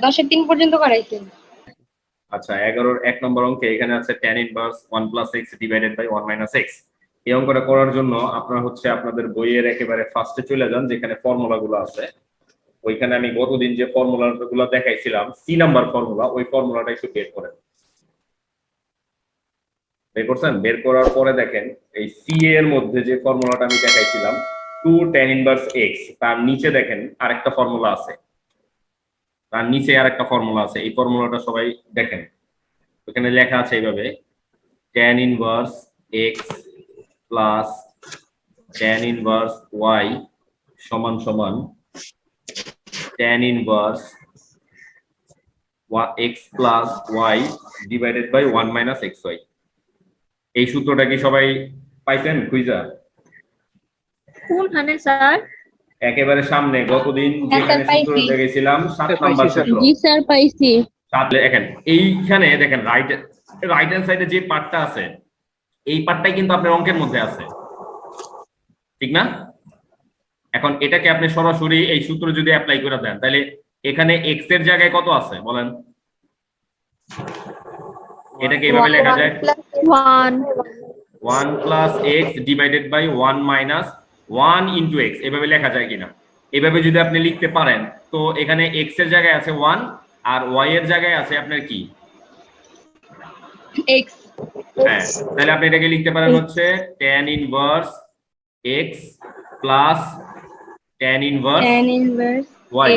10-এর 3 পর্যন্ত করাইছেন। আচ্ছা 11-র 1 নম্বর অঙ্কে এখানে আছে tan inverse 1 plus x divided by 1 minus x। এই অঙ্কটা করার জন্য আপনারা হচ্ছে আপনাদের বইয়ের একেবারে ফার্স্টে চলে যান, যেখানে ফর্মুলাগুলো আছে। ওইখানে আমি গতদিন যে ফর্মুলাগুলো দেখাইছিলাম সি নাম্বার ফর্মুলা, ওই ফর্মুলাটা একটু বের করেন। বের করছেন? বের করার পরে দেখেন এই সি এর মধ্যে যে ফর্মুলাটা আমি দেখাইছিলাম 2 tan ইনভার্স x, তার নিচে দেখেন আরেকটা ফর্মুলা আছে, তার নিচে আরেকটা ফর্মুলা আছে। এই ফর্মুলাটা সবাই দেখেন, ওখানে লেখা আছে এইভাবে tan inverse x plus tan inverse y সমান সমান tan inverse x plus y divided by 1 minus xy। এই সূত্রটা কি সবাই পাইছেন খুঁজা? কোনখানে স্যার? একেবারে সামনে গতদিন যেখানে সূত্র দেখেছিলাম 7 নাম্বার সূত্র। জি স্যার পাইছি। দেখেন এইখানে দেখেন রাইট হ্যান্ড সাইডে যে পার্টটা আছে এই পার্টটাই কিন্তু আপনার অঙ্কের মধ্যে আছে, ঠিক না? এখন এটাকে আপনি সরাসরি এই সূত্র যদি অ্যাপ্লাই করে দেন তাহলে এখানে x এর জায়গায় কত আছে বলেন? এটাকে এইভাবে লেখা যায় 1 plus x divided by 1 minus 1 into x, এভাবে লেখা যায় কিনা? এভাবে যদি আপনি লিখতে পারেন তো এখানে x এর জায়গায় আছে 1 আর y এর জায়গায় আছে আপনার কি x। হ্যাঁ, তাহলে আপনি এটাকে লিখতে পারেন হচ্ছে tan inverse x plus tan inverse y।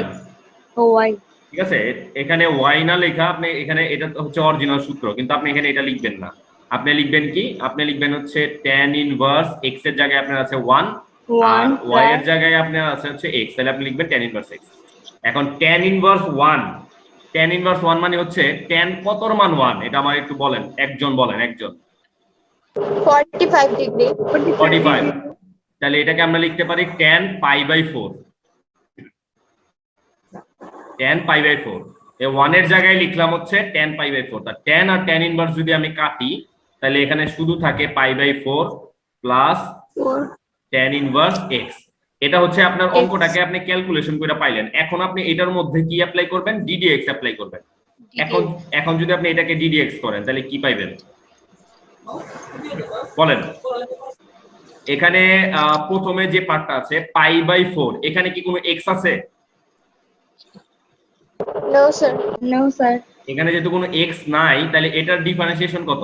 ও y, ঠিক আছে, এখানে y না লেখা আপনি এখানে এটা হচ্ছে অরিজিনাল সূত্র, কিন্তু আপনি এখানে এটা লিখবেন না। আপনি লিখবেন কি? আপনি লিখবেন হচ্ছে tan ইনভার্স x এর জায়গায় আপনার আছে 1 আর y এর জায়গায় আপনার আছে হচ্ছে x, তাহলে আপনি লিখবেন tan ইনভার্স x। এখন tan ইনভার্স 1 মানে হচ্ছে tan কতর মান 1 এটা আমার একটু বলেন, একজন বলেন, একজন। 45 ডিগ্রি। 45, তাহলে এটাকে আমরা লিখতে পারি tan pi by 4। tan pi by 4 এই 1 এর জায়গায় লিখলাম হচ্ছে tan পাই বাই 4। তা tan আর tan ইনভার্স যদি আমি কাটি তাহলে এখানে শুধু থাকে pi by 4 plus tan inverse x। এটা হচ্ছে আপনার অঙ্কটাকে আপনি ক্যালকুলেশন করে পাইলেন। এখন আপনি এটার মধ্যে কি অ্যাপ্লাই করবেন? ddx অ্যাপ্লাই করবেন। এখন যদি আপনি এটাকে ddx করেন তাহলে কি পাইবেন বলেন? এখানে প্রথমে যে পার্টটা আছে পাই বাই 4, এখানে কি কোনো x আছে? No sir. No sir. এখানে যেহেতু কোনো x নাই তাহলে এটার ডিফারেন্সিয়েশন কত?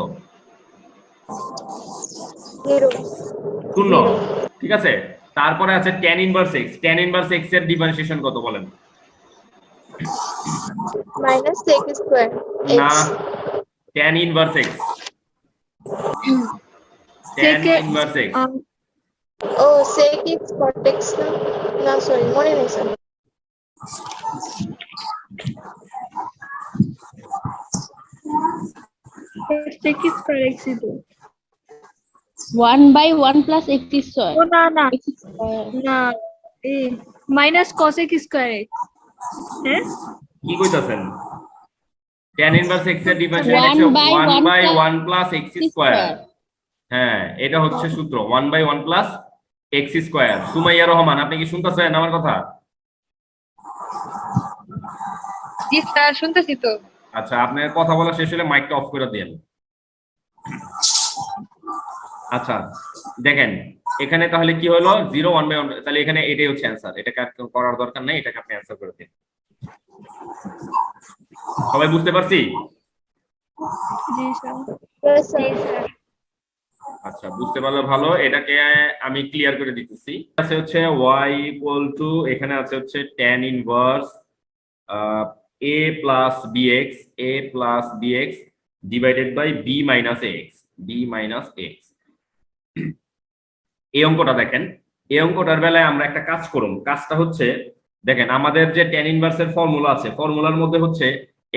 0। 0। ঠিক আছে, তারপরে আছে tan inverse x। tan inverse x এর ডিফারেন্সিয়েশন কত বলেন? Minus sec square. না, tan inverse x। tan inverse x ও sec x cot x না? না সরি, মনে নেই sir. sec square x Eto'o 1 by 1 plus x square. ও না না X square. না এ মাইনাস cosec স্কয়ার x। হ্যাঁ কি কইতাছেন? tan ইনভার্স x এর ডিফারেন্সিয়েশন হচ্ছে 1 বাই 1 প্লাস x স্কয়ার। হ্যাঁ, এটা হচ্ছে সূত্র 1 by 1 plus x square. Sumaiya Rahman, আপনি কি শুনতেছেন আমার কথা? জি স্যার, শুনতেছি তো। আচ্ছা, আপনার কথা বলা শেষ হলে মাইকটা অফ করে দেন। আচ্ছা দেখেন এখানে তাহলে কি হলো 0 1 বাই 1, তাহলে এখানে এটাই হচ্ছে অ্যানসার। এটাকে আর করার দরকার নাই, এটাকে আপনি অ্যানসার করে দিন। সবাই বুঝতে পারছি? জি স্যার। Yes, sir. আচ্ছা, বুঝতে পারলে ভালো। এটাকে আমি ক্লিয়ার করে দিতেছি। আছে হচ্ছে y ইকুয়াল টু, এখানে আছে হচ্ছে tan inverse a plus bx divided by b minus x। এই অঙ্কটা দেখেন, এই অঙ্কটার বেলায় আমরা একটা কাজ করুন। কাজটা হচ্ছে দেখেন আমাদের যে tan ইনভার্সের ফর্মুলা আছে, ফর্মুলার মধ্যে হচ্ছে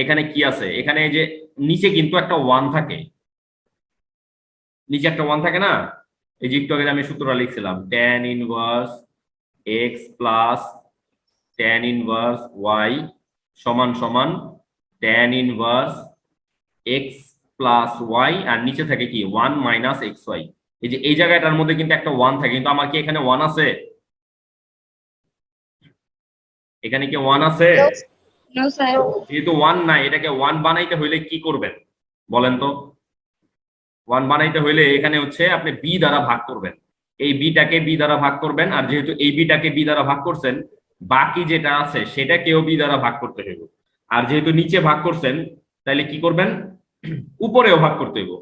এখানে কি আছে? এখানে এই যে নিচে কিন্তু একটা 1 থাকে, নিচে একটা 1 থাকে না? এই যে একটু আগে আমি সূত্রটা লিখছিলাম tan inverse x plus tan inverse y সমান সমান tan inverse x plus y, আর নিচে থাকে কি 1 মাইনাস xy। এই যে এই জায়গাটার মধ্যে কিন্তু একটা 1 থাকে, কিন্তু আমার কি এখানে 1 আছে? এখানে কি 1 আছে? No sir. যেহেতু 1 নাই, এটাকে 1 বানাইতে হইলে কি করবেন বলেন তো? 1 বানাইতে হইলে এখানে হচ্ছে আপনি বি দ্বারা ভাগ করবেন, এই বিটাকে বি দ্বারা ভাগ করবেন, আর যেহেতু এই বিটাকে বি দ্বারা ভাগ করছেন, বাকি যেটা আছে সেটাকেও বি দ্বারা ভাগ করতে হইব। আর যেহেতু নিচে ভাগ করছেন, তাহলে কি করবেন? উপরেও ভাগ করতে হইব,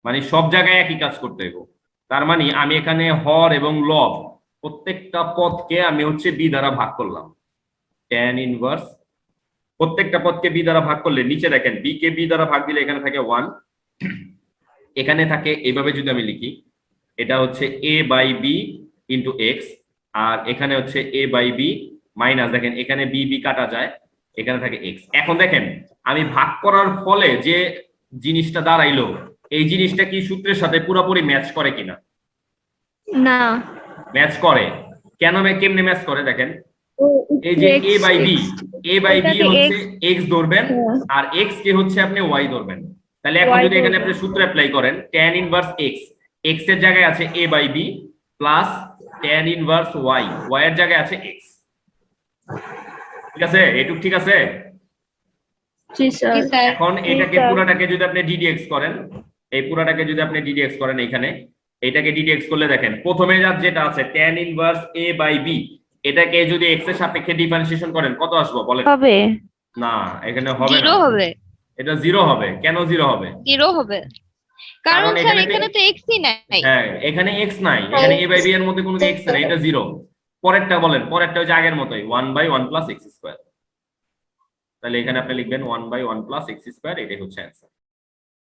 মানে সব জায়গায় একই কাজ করতে হইব। তার মানে আমি এখানে হর এবং লব প্রত্যেকটা পদকে আমি হচ্ছে বি দ্বারা ভাগ করলাম। tan ইনভার্স প্রত্যেকটা পদকে বি দ্বারা ভাগ করলে নিচে দেখেন বি কে বি দ্বারা ভাগ দিলে এখানে থাকে 1, এখানে থাকে এইভাবে যদি আমি লিখি, এটা হচ্ছে a by b into x, আর এখানে হচ্ছে a বাই বি মাইনাস, দেখেন এখানে বি বি কাটা যায়, এখানে থাকে এক্স। এখন দেখেন আমি ভাগ করার ফলে যে জিনিসটা দাঁড়াইলো, এই জিনিসটা কি সূত্রের সাথে পুরোপুরি ম্যাচ করে কিনা? না। ম্যাচ করে। কেমনে ম্যাচ করে দেখেন, এই যে a বাই বি এটাকে হচ্ছে x x ধরবেন, হ্যাঁ। আর x কে হচ্ছে আপনি y ধরবেন। তাহলে এখন Y যদি এখানে ধরবেন। আপনি সূত্র অ্যাপ্লাই করেন, tan ইনভার্স x এর জায়গায় আছে a by B plus tan inverse y এর জায়গায় আছে x। ঠিক আছে, এটুক ঠিক আছে? জি স্যার। জি স্যার। এখন এটাকে স্যার। পুরাটাকে যদি আপনি ddx করেন, এই পুরাটাকে যদি আপনি ddx করেন, এখানে এটাকে ddx করলে দেখেন প্রথমে যেটা আছে tan inverse a by b, এটাকে যদি x এর সাপেক্ষে ডিফারেন্সিয়েশন করেন কত আসবে বলেন? হবে না, এখানে হবে না, জিরো হবে, এটা 0 হবে। কেন 0 হবে? জিরো হবে, কারণ স্যার এখানে তো এক্সই নাই। হ্যাঁ, এখানে x নাই, এখানে a বাই b এর মধ্যে কোনো x নাই, এটা 0। পরেরটা বলেন, পরেরটা হচ্ছে আগের মতোই 1/1 প্লাস x স্কয়ার। তাহলে এখানে আপনি লিখবেন 1/1 প্লাস x স্কয়ার, এটাই হচ্ছে অ্যান্সার।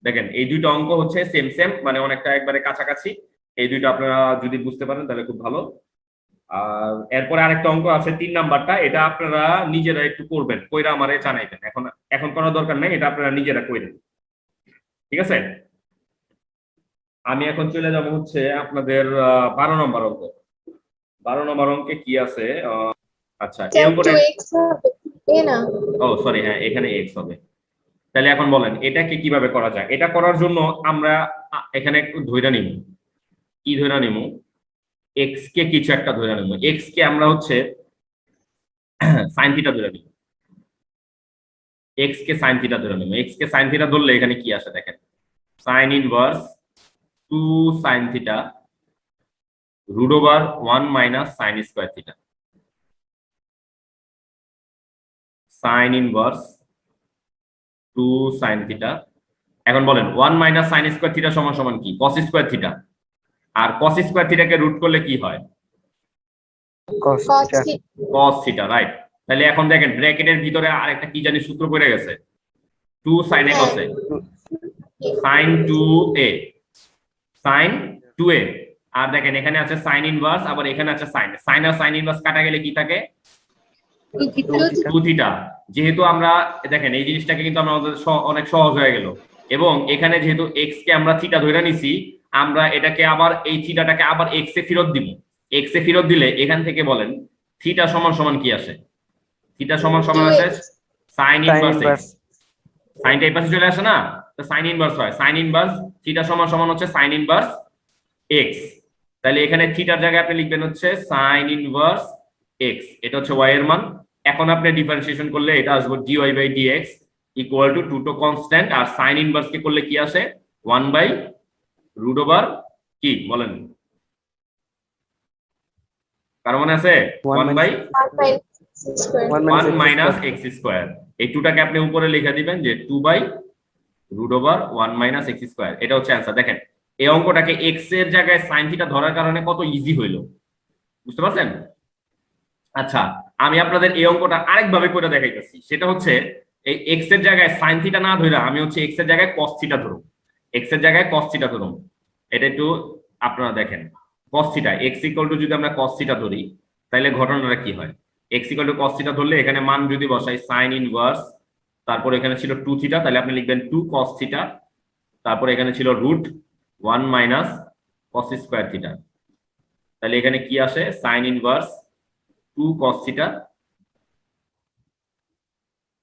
দেখেন এই দুইটা অঙ্ক হচ্ছে সেম মানে অনেকটা একবারে কাছাকাছি। এই দুইটা আপনারা যদি বুঝতে পারেন তাহলে খুব ভালো। আর এরপরে আরেকটা অঙ্ক আছে 3 নাম্বারটা, এটা আপনারা নিজেরা একটু করবেন, কইরা আমারে জানাইবেন। এখন করার দরকার নাই, এটা আপনারা নিজেরা কইরেন, ঠিক আছে? আমি এখন চলে যাব হচ্ছে আপনাদের 12 নম্বর অঙ্ক। 12 নম্বর অঙ্কে কি আছে? আচ্ছা, এই অঙ্কটা 2x হবে না? ও সরি, হ্যাঁ এখানে x হবে। তাহলে এখন বলেন এটাকে কিভাবে করা যায়? এটা করার জন্য আমরা এখানে একটু ধইরা নিব। কি ধইরা নিব? x কে কিছু একটা ধইরা নিব। x কে আমরা হচ্ছে sin থিটা ধরে নিব। x কে sin থিটা ধরে নিব। x কে sin থিটা ধরলে এখানে কি আসে দেখেন, sin inverse 2 sin theta root over 1 minus sin square theta. sin inverse 2 sin theta. এখন বলেন 1 মাইনাস sin স্কয়ার থিটা সমান সমান কি? cos square theta. আর cos স্কয়ার থিটাকে রুট করলে কি হয়? cos theta, right. তাহলে এখন দেখেন ব্র্যাকেটের ভিতরে আরেকটা কি জানি সূত্র পড়ে গেছে, 2 sin a cos a, sin 2a, sin 2a। আর দেখেন এখানে আছে sin ইনভার্স, আবার এখানে আছে sin। sin আর sin ইনভার্স কাটা গেলে কি থাকে? 2 থিটা। যেহেতু আমরা দেখেন এই জিনিসটাকে কিন্তু আমাদের অনেক সহজ হয়ে গেল, এবং এখানে যেহেতু x কে আমরা থিটা ধরে নিছি, আমরা এটাকে আবার এই থিটাটাকে আবার x এ ফেরত দিব। x এ ফেরত দিলে এখান থেকে বলেন থিটা সমান সমান কি আসে? থিটা সমান সমান আসে sin ইনভার্স x। সাইনটা এই পাশে চলে আসে না, তো sin ইনভার্স হয়। sin ইনভার্স থিটা সমান সমান হচ্ছে sin ইনভার্স x। তাহলে এখানে থিটার জায়গায় আপনি লিখবেন হচ্ছে sin ইনভার্স x, এটা হচ্ছে y এর মান। এখন আপনি ডিফারেন্সিয়েশন করলে এটা আসবে dy by dx equal to 2 টো কনস্ট্যান্ট, আর sin ইনভার্স কে করলে কি আসে? 1 বাই রুট ওভার কি বলেন, কার মনে আছে? 1 বাই 1 মাইনাস x স্কয়ার। এই 2টাকে আপনি উপরে লিখে দিবেন যে 2 by root over 1 minus x square. এটা হচ্ছে অ্যান্সার। দেখেন এই অঙ্কটাকে x এর জায়গায় sin থিটা ধরার কারণে কত ইজি হইলো, বুঝতে পারছেন? আচ্ছা, আমি আপনাদের এই অঙ্কটা আরেকভাবে করে দেখাইতেছি। সেটা হচ্ছে এই x এর জায়গায় sin থিটা না ধরে আমি হচ্ছে x এর জায়গায় cos থিটা ধরব। x এর জায়গায় cos থিটা ধরব। এটা একটু আপনারা দেখেন, cos theta x equal to যদি আমরা cos থিটা ধরি, তাহলে ঘটনাটা কি হয়? x equal to cos theta ধরলে এখানে মান যদি বসাই sin ইনভার্স, তারপর এখানে ছিল 2 থিটা, তাহলে আপনি লিখবেন 2 cos থিটা, তারপর এখানে ছিল root 1 minus cos square theta. তাহলে এখানে কি আসে? sin inverse 2 cos theta,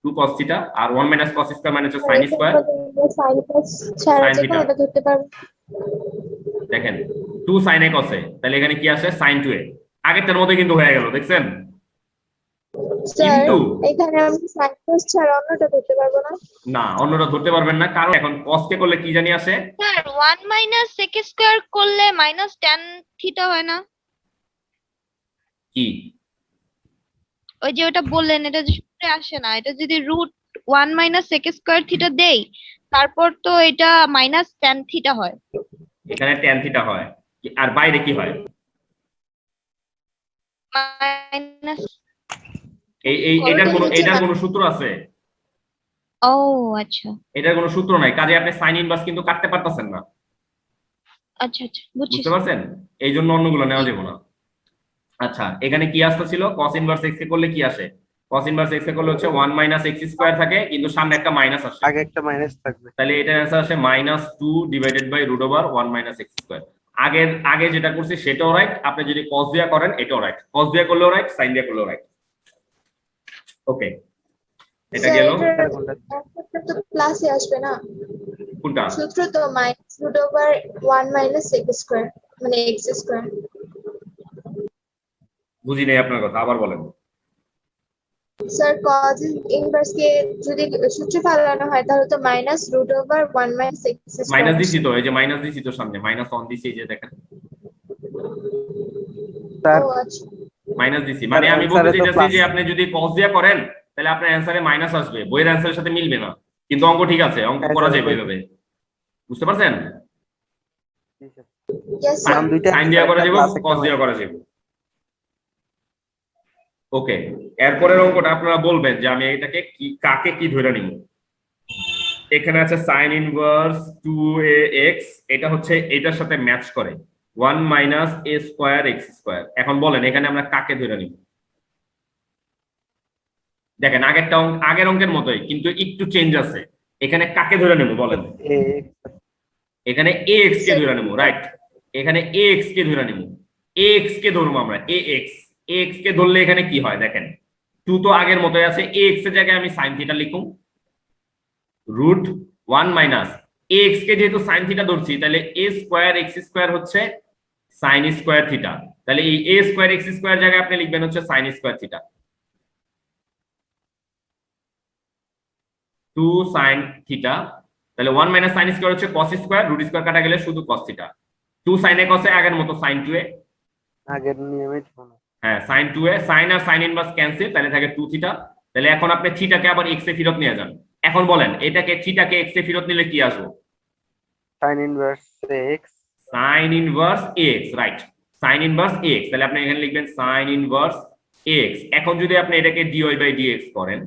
2 cos theta, আর 1 মাইনাস cos স্কয়ার মানে হচ্ছে sin স্কয়ার sin থিটা। দেখেন 2 sin a cos a, তাহলে এখানে কি আসে? sin 2a। আগেরটার মধ্যে কিন্তু হয়ে গেল, দেখছেন? স্যার কিন্তু এখানে আমি সাইন কস ছাড়া অন্যটা ধরতে পারবো না? না, অন্যটা ধরতে পারবেন না, কারণ এখন cos কে করলে কি জানি আসে? স্যার 1 মাইনাস sec স্কয়ার করলে মাইনাস tan থিটা হয় না? কি ওই যে ওটা বললেন, এটা যে সূত্রে আসে না, এটা যদি root 1 minus sec square theta দেই, তারপর তো এটা মাইনাস tan থিটা হয়। এখানে tan থিটা হয়, আর বাইরে কি হয়? মাইনাস, এটার কোনো সূত্র আছে? ও আচ্ছা এটার কোনো সূত্র নাই, কাজে আপনি সাইন ইনভার্স কিন্তু কাটতে পারতেছেন না। আচ্ছা আচ্ছা, বুঝছি। বুঝতে পারছেন? এই জন্য অন্যগুলো নেওয়া যাবে না। আচ্ছা, এখানে কি আসতেছিল? cos ইনভার্স x কে করলে কি আসে? cos ইনভার্স x কে করলে হচ্ছে 1 মাইনাস x স্কয়ার থাকে, কিন্তু সামনে একটা মাইনাস আসে, আগে একটা মাইনাস থাকবে। তাহলে এটার অ্যান্সার আসে -2 divided by root over 1 minus x square. আগে যেটা করছি সেটাও রাইট, আপনি যদি cos দিয়া করেন এটাও রাইট, cos দিয়া করলেও রাইট, sin দিয়া করলেও রাইট। ওকে, এটা স্যার গেল। এটার অঙ্কটা তো প্লাসে আসবে না? কোনটা? সূত্র তো minus root over 1 minus sec square মানে এক্স স্কয়ার। বুঝি নাই আপনার কথা, আবার বলেন। স্যার কজ ইনভার্স কে যদি সূত্রে ফেলানো হয় তাহলে তো minus root over 1 minus x square. Minus দিছি তো, এই যে মাইনাস দিছি তো সামনে, -1 দিছি, এই যে দেখেন স্যার ও আচ্ছা। মাইনাস দিছি, মানে আমি answer বলতে এ তো চাইতেছি plus। যে আপনি যদি cos দিয়া করেন তাহলে আপনার অ্যানসারে মাইনাস আসবে, বইয়ের অ্যানসারের সাথে মিলবে না, কিন্তু অঙ্ক ঠিক আছে, অঙ্ক করা যাবে এইভাবে। বুঝতে পারছেন? Yes sir. কারণ দুইটা সাইন দিয়া করা যাবে, plus একটা cos দিয়া করা যাবে। ওকে, এরপরের অঙ্কটা আপনারা বলবেন যে আমি এটাকে কি, কাকে কি ধরে নিব। এখানে আছে sin ইনভার্স 2ax, এটা হচ্ছে এটার সাথে ম্যাচ করে 1 minus a square x square. এখন বলেন এখানে আমরা কাকে ধরে নিব? দেখেন আগের অঙ্কের মতোই, কিন্তু একটু চেঞ্জ আছে। এখানে কাকে ধরে নেব বলেন? এখানে ax কে ধরে নেব, রাইট? এখানে ax কে ধরে নেব, ax কে ধরবো আমরা, ax কে ধরলে এখানে কি হয় দেখেন, 2 তো আগের মতোই আছে, ax এর জায়গায় আমি sin থিটা লিখুম, রুট 1 মাইনাস ax কে যেহেতু sin থিটা ধরছি, তাহলে a স্কয়ার x স্কয়ার হচ্ছে sin স্কয়ার থিটা, তাহলে এই a স্কয়ার x স্কয়ার জায়গায় আপনি লিখবেন হচ্ছে sin square theta, 2 sin theta, তাহলে 1 মাইনাস sin স্কয়ার হচ্ছে cos স্কয়ার, রুট স্কয়ার কাটা গেলে শুধু cos theta, 2 sin a cos a আগের মতো sin 2a, আগের নিয়মে শোনো। হ্যাঁ sin 2a, sin আর sin ইনভার্স ক্যান্সেল, তাহলে থাকে 2 থিটা। তাহলে এখন আপনি থিটাকে আবার x এ ফেরত নিয়ে যান। এখন বলেন এটাকে থিটাকে x এ ফেরত নিলে কি আসবে? sin inverse x, sin inverse x, right, sin inverse x, তাহলে আপনি এখানে লিখবেন sin ইনভার্স x। এখন যদি আপনি এটাকে dy বাই dx করেন,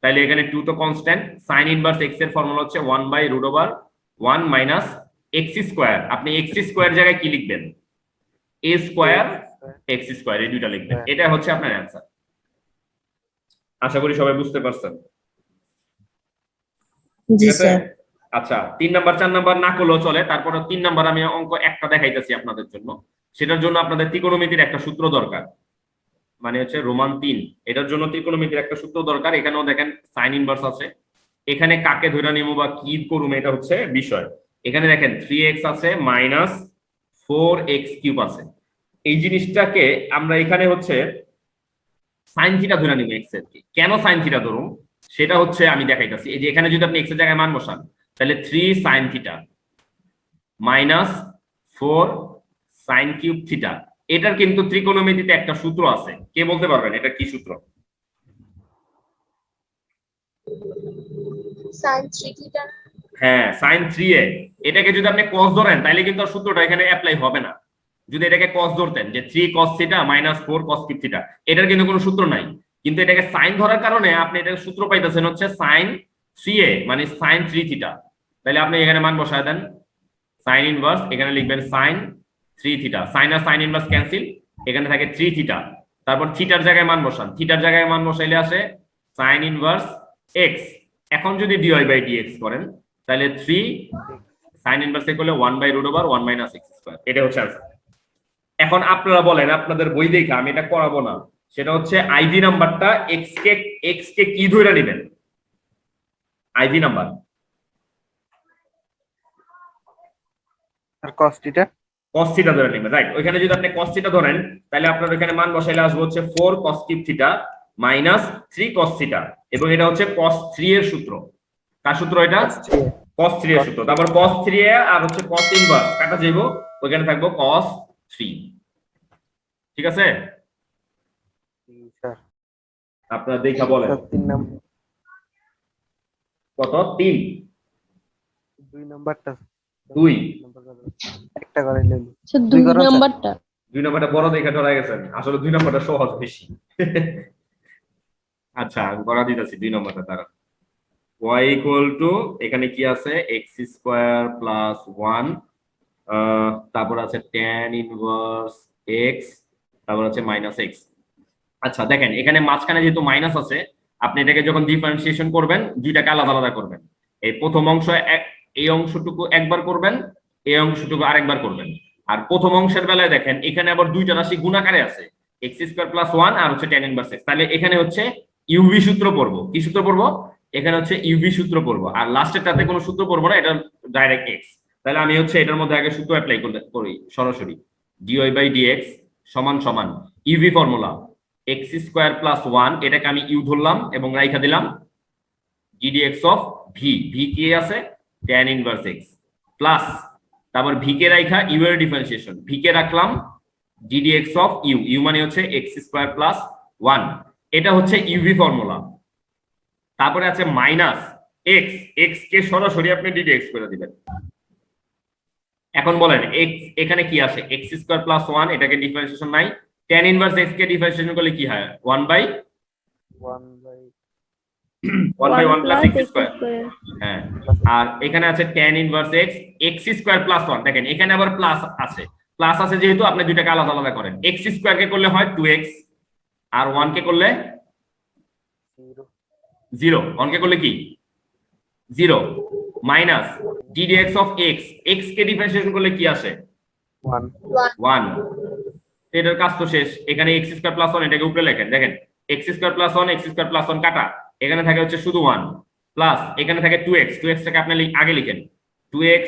তাহলে এখানে 2 তো কনস্ট্যান্ট, sin ইনভার্স x এর ফর্মুলা হচ্ছে 1 by root over 1 minus x square, আপনি x স্কয়ার জায়গায় কি লিখবেন? a স্কয়ার x স্কয়ার, এই দুইটা লিখবেন, এটা হচ্ছে আপনার অ্যানসার। আশা করি সবাই বুঝতে পারছেন। জি ঠিক আছে? স্যার। আচ্ছা, 3 নাম্বার 4 নাম্বার না করলেও চলে, তারপরে 3 নাম্বার আমি অঙ্ক একটা দেখাইতেছি আপনাদের জন্য। সেটার জন্য আপনাদের ত্রিকোণমিতির একটা সূত্র দরকার, মানে হচ্ছে রোমান 3, এটার জন্য ত্রিকোণমিতির একটা সূত্র দরকার। এখানেও দেখেন সাইন ইনভার্স আছে, এখানে কাকে ধরে নিব বা কি করব এটা হচ্ছে বিষয়। এখানে দেখেন 3x আছে মাইনাস 4x কিউব আছে, এই জিনিসটাকে আমরা এখানে হচ্ছে সাইন থিটা ধরে নিব x এর। কেন সাইন থিটা ধরুন সেটা হচ্ছে আমি দেখাইতাছি। এই যে এখানে যদি আপনি x এর জায়গায় মান বসান, তাহলে 3 sin theta minus 4 sin cube theta, এটার কিন্তু ত্রিকোণমিতিতে একটা সূত্র আছে, কে বলতে পারবেন এটা কি সূত্র? sin 3 theta. হ্যাঁ, sin 3a, এটাকে যদি আপনি cos ধরেন তাহলে কিন্তু আর সূত্রটা এখানে অ্যাপ্লাই হবে না। যদি এটাকে cos ধরতেন যে 3 cos theta minus 4 cos cube theta, এটার কিন্তু কোনো সূত্র নাই, কিন্তু এটাকে sin ধরার কারণে আপনি এটার সূত্র পাইতেছেন হচ্ছে sin 3a মানে sin 3 থিটা। তাহলে আপনি এখানে মান বসায় দেন sin ইনভার্স, এখানে লিখবেন sin 3 থিটা, sin আর sin ইনভার্স ক্যান্সেল, এখানে থাকে 3 থিটা, তারপর থিটার জায়গায় মান বসান, থিটার জায়গায় মান বসাইলে আসে sin ইনভার্স x। এখন যদি dy বাই dx করেন তাহলে 3 sin ইনভার্স করলে 1 by root over 1 minus x square, এটা হচ্ছে आंसर। এখন আপনারা বলেন, আপনাদের বই দেখে আমি এটা করাবো না, সেটা হচ্ছে আইভি নাম্বারটা x কে কি ধরে নেবেন? আইভি নাম্বার আর cos থিটা, cos থিটা ধরে নেবেন, রাইট। ওইখানে যদি আপনি cos থিটা ধরেন তাহলে আপনার ওইখানে মান বসাইলে আসবে হচ্ছে 4 cos cube theta minus 3 cos theta, এবং এটা হচ্ছে cos 3 এর সূত্র। কার সূত্র এটা? cos 3 এর সূত্র। তারপর cos 3 আর হচ্ছে cos ইনভার্স কাটা যাইবো, ওখানে থাকবো cos 3। ঠিক আছে, স্যার আপনারা দেখা বলেন 3 নাম্বার, কত? 3 2 নাম্বারটা 2 একটা করে নিন। স্যার দুই 2 করুন, স্যার। নাম্বারটা 2 নম্বরটা বড় দেখে ধরা গেছেন, আসলে 2 নম্বরটা সহজ বেশি। আচ্ছা আমি করা দিতেছি 2 নম্বরটা। তারা y ইকুয়াল টু, এখানে কি আছে, x স্কয়ার প্লাস 1, তারপর আছে tan ইনভার্স x, তারপর আছে মাইনাস x। আচ্ছা দেখেন এখানে মাঝখানে যেহেতু মাইনাস আছে, আপনি এটাকে যখন ডিফারেন্সিয়েশন করবেন দুইটাকে আলাদা আলাদা করবেন। এই প্রথম অংশ এই অংশটুকু একবার করবেন, এই অংশটুকু আরেকবার করবেন। আর প্রথম অংশের বেলায় দেখেন এখানে আবার দুইটা রাশি গুণাকারে আছে, x স্কয়ার প্লাস 1 আর হচ্ছে tan ইনভার্স x। তাহলে এখানে হচ্ছে ইউভি সূত্র পড়বো। কি সূত্র পড়বো? এখানে হচ্ছে ইউভি সূত্র পড়বো, আর লাস্টেরটাতে কোনো সূত্র পড়বো না, এটা ডাইরেক্ট x। তাহলে আমি হচ্ছে এটার মধ্যে আগে সূত্র অ্যাপ্লাই করি সরাসরি, dy বাই dx সমান সমান UV formula x square plus 1, এটাকে আমি ইউ ধরলাম এবং রাইখা দিলাম ddx অফ v, v কি আছে tan ইনভার্স x, প্লাস তারপর v কে রাইখা ইউ এর ডিফারেন্সিয়েশন, v কে রাখলাম ddx অফ ইউ, ইউ মানে হচ্ছে x স্কয়ার প্লাস 1, এটা হচ্ছে ইউভি ফর্মুলা। তারপরে আছে মাইনাস x, x কে সরাসরি আপনি ddx করে দিবেন। এখন বলেন x এখানে কি আসে, x স্কয়ার প্লাস 1, এটাকে ডিফারেন্সিয়েশন নাই, tan ইনভার্স x কে ডিফারেন্সিয়েশন করলে কি হয়, 1 বাই 1 প্লাস x স্কয়ার। হ্যাঁ, আর এখানে আছে tan inverse x, x square plus 1। দেখেন এখানে আবার প্লাস আছে যেহেতু আপনি দুইটাকে আলাদা আলাদা করেন। x স্কয়ার কে করলে হয় 2x, আর 1 কে করলে 0, 1 কে করলে কি 0, minus ddx of x, x K differentiation করলে কি আসে 1। এটার কাজ তো শেষ। এখানে x স্কয়ার প্লাস 1, এটাকে উপরে লেখেন, দেখেন x square plus 1, x square plus 1 কাটা, এখানে থাকে হচ্ছে শুধু 1, প্লাস এখানে থাকে 2x, 2x টাকে আপনি আগে লিখেন 2x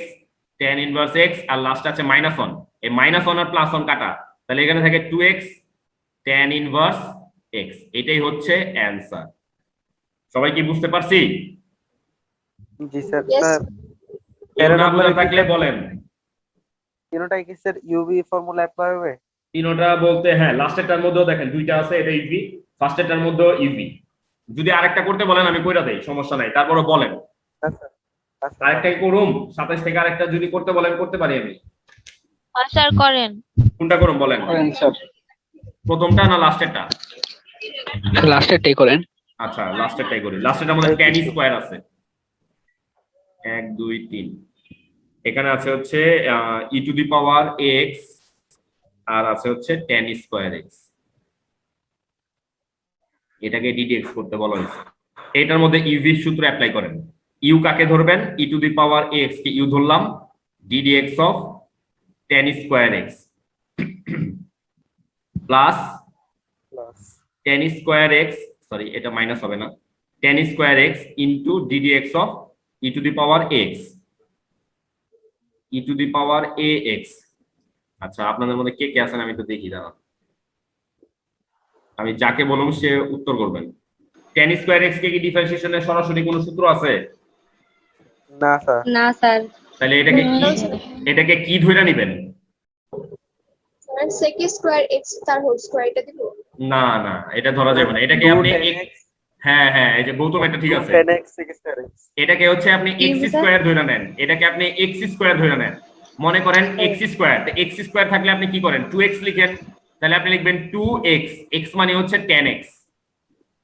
tan ইনভার্স x, আর লাস্ট আছে মাইনাস 1, এই মাইনাস 1 আর প্লাস 1 কাটা, তাহলে এখানে থাকে 2x tan ইনভার্স x। এটাই হচ্ছে অ্যানসার। সবাই কি বুঝতে পারছি? জি স্যার। Yes. স্যার এর না বুঝা থাকলে বলেন। তিনটাই কি স্যার ইউভি ফর্মুলা অ্যাপ্লাই হবে? তিনটা বলতে হ্যাঁ, লাস্টেরটার মধ্যেও দেখেন দুইটা আছে, এটা ইভি, ফার্স্টেরটার মধ্যেও ইভি। যদি আরেকটা করতে বলেন আমি কইরা দেই, সমস্যা নাই, তারপরে বলেন আরেকটাই করুম। 27 থেকে আরেকটা যদি করতে বলেন করতে পারি আমি। স্যার করেন। কোনটা করুম বলেন? স্যার প্রথমটা না লাস্টেরটা? লাস্টেরটাই করেন। আচ্ছা লাস্টেরটাই করি। লাস্টেরটার মধ্যে tan স্কয়ার আছে 1 2 3, এখানে আছে হচ্ছে e to the power x, আর আছে হচ্ছে tan স্কয়ার x, এটাকে ddx করতে বলা হয়েছে। এটার মধ্যে ইউভি সূত্র অ্যাপ্লাই করেন। ইউ কাকে ধরবেন, e to the power x কে ইউ ধরলাম, ddx of tan square x plus tan square x, sorry এটা মাইনাস হবে না, tan square x into ddx of e to the power x, e to the power ax। আচ্ছা আপনাদের মধ্যে কে কে আছেন আমি তো দেখি, দাঁড়ান আমি যাকে বললাম সে উত্তর করবেন। tan স্কয়ার x কে কি ডিফারেন্সিয়েশনের সরাসরি কোনো সূত্র আছে? না স্যার। না স্যার। তাহলে এটাকে কি ধরে নেবেন? স্যার sec স্কয়ার x তার হোল স্কয়ার এটা দিব? না না, এটা ধরা যাবে না। এটাকে আপনি হ্যাঁ হ্যাঁ, এই যে গৌতম এটা ঠিক আছে, 10x sec স্কয়ার x। এটাকে হচ্ছে আপনি x স্কয়ার ধরে নেন, এটাকে আপনি x স্কয়ার ধরে নেন। মনে করেন x স্কয়ার, তো x স্কয়ার থাকলে আপনি কি করেন 2x লিখেন, তাহলে আপনি লিখবেন 2x, x মানে হচ্ছে 10x,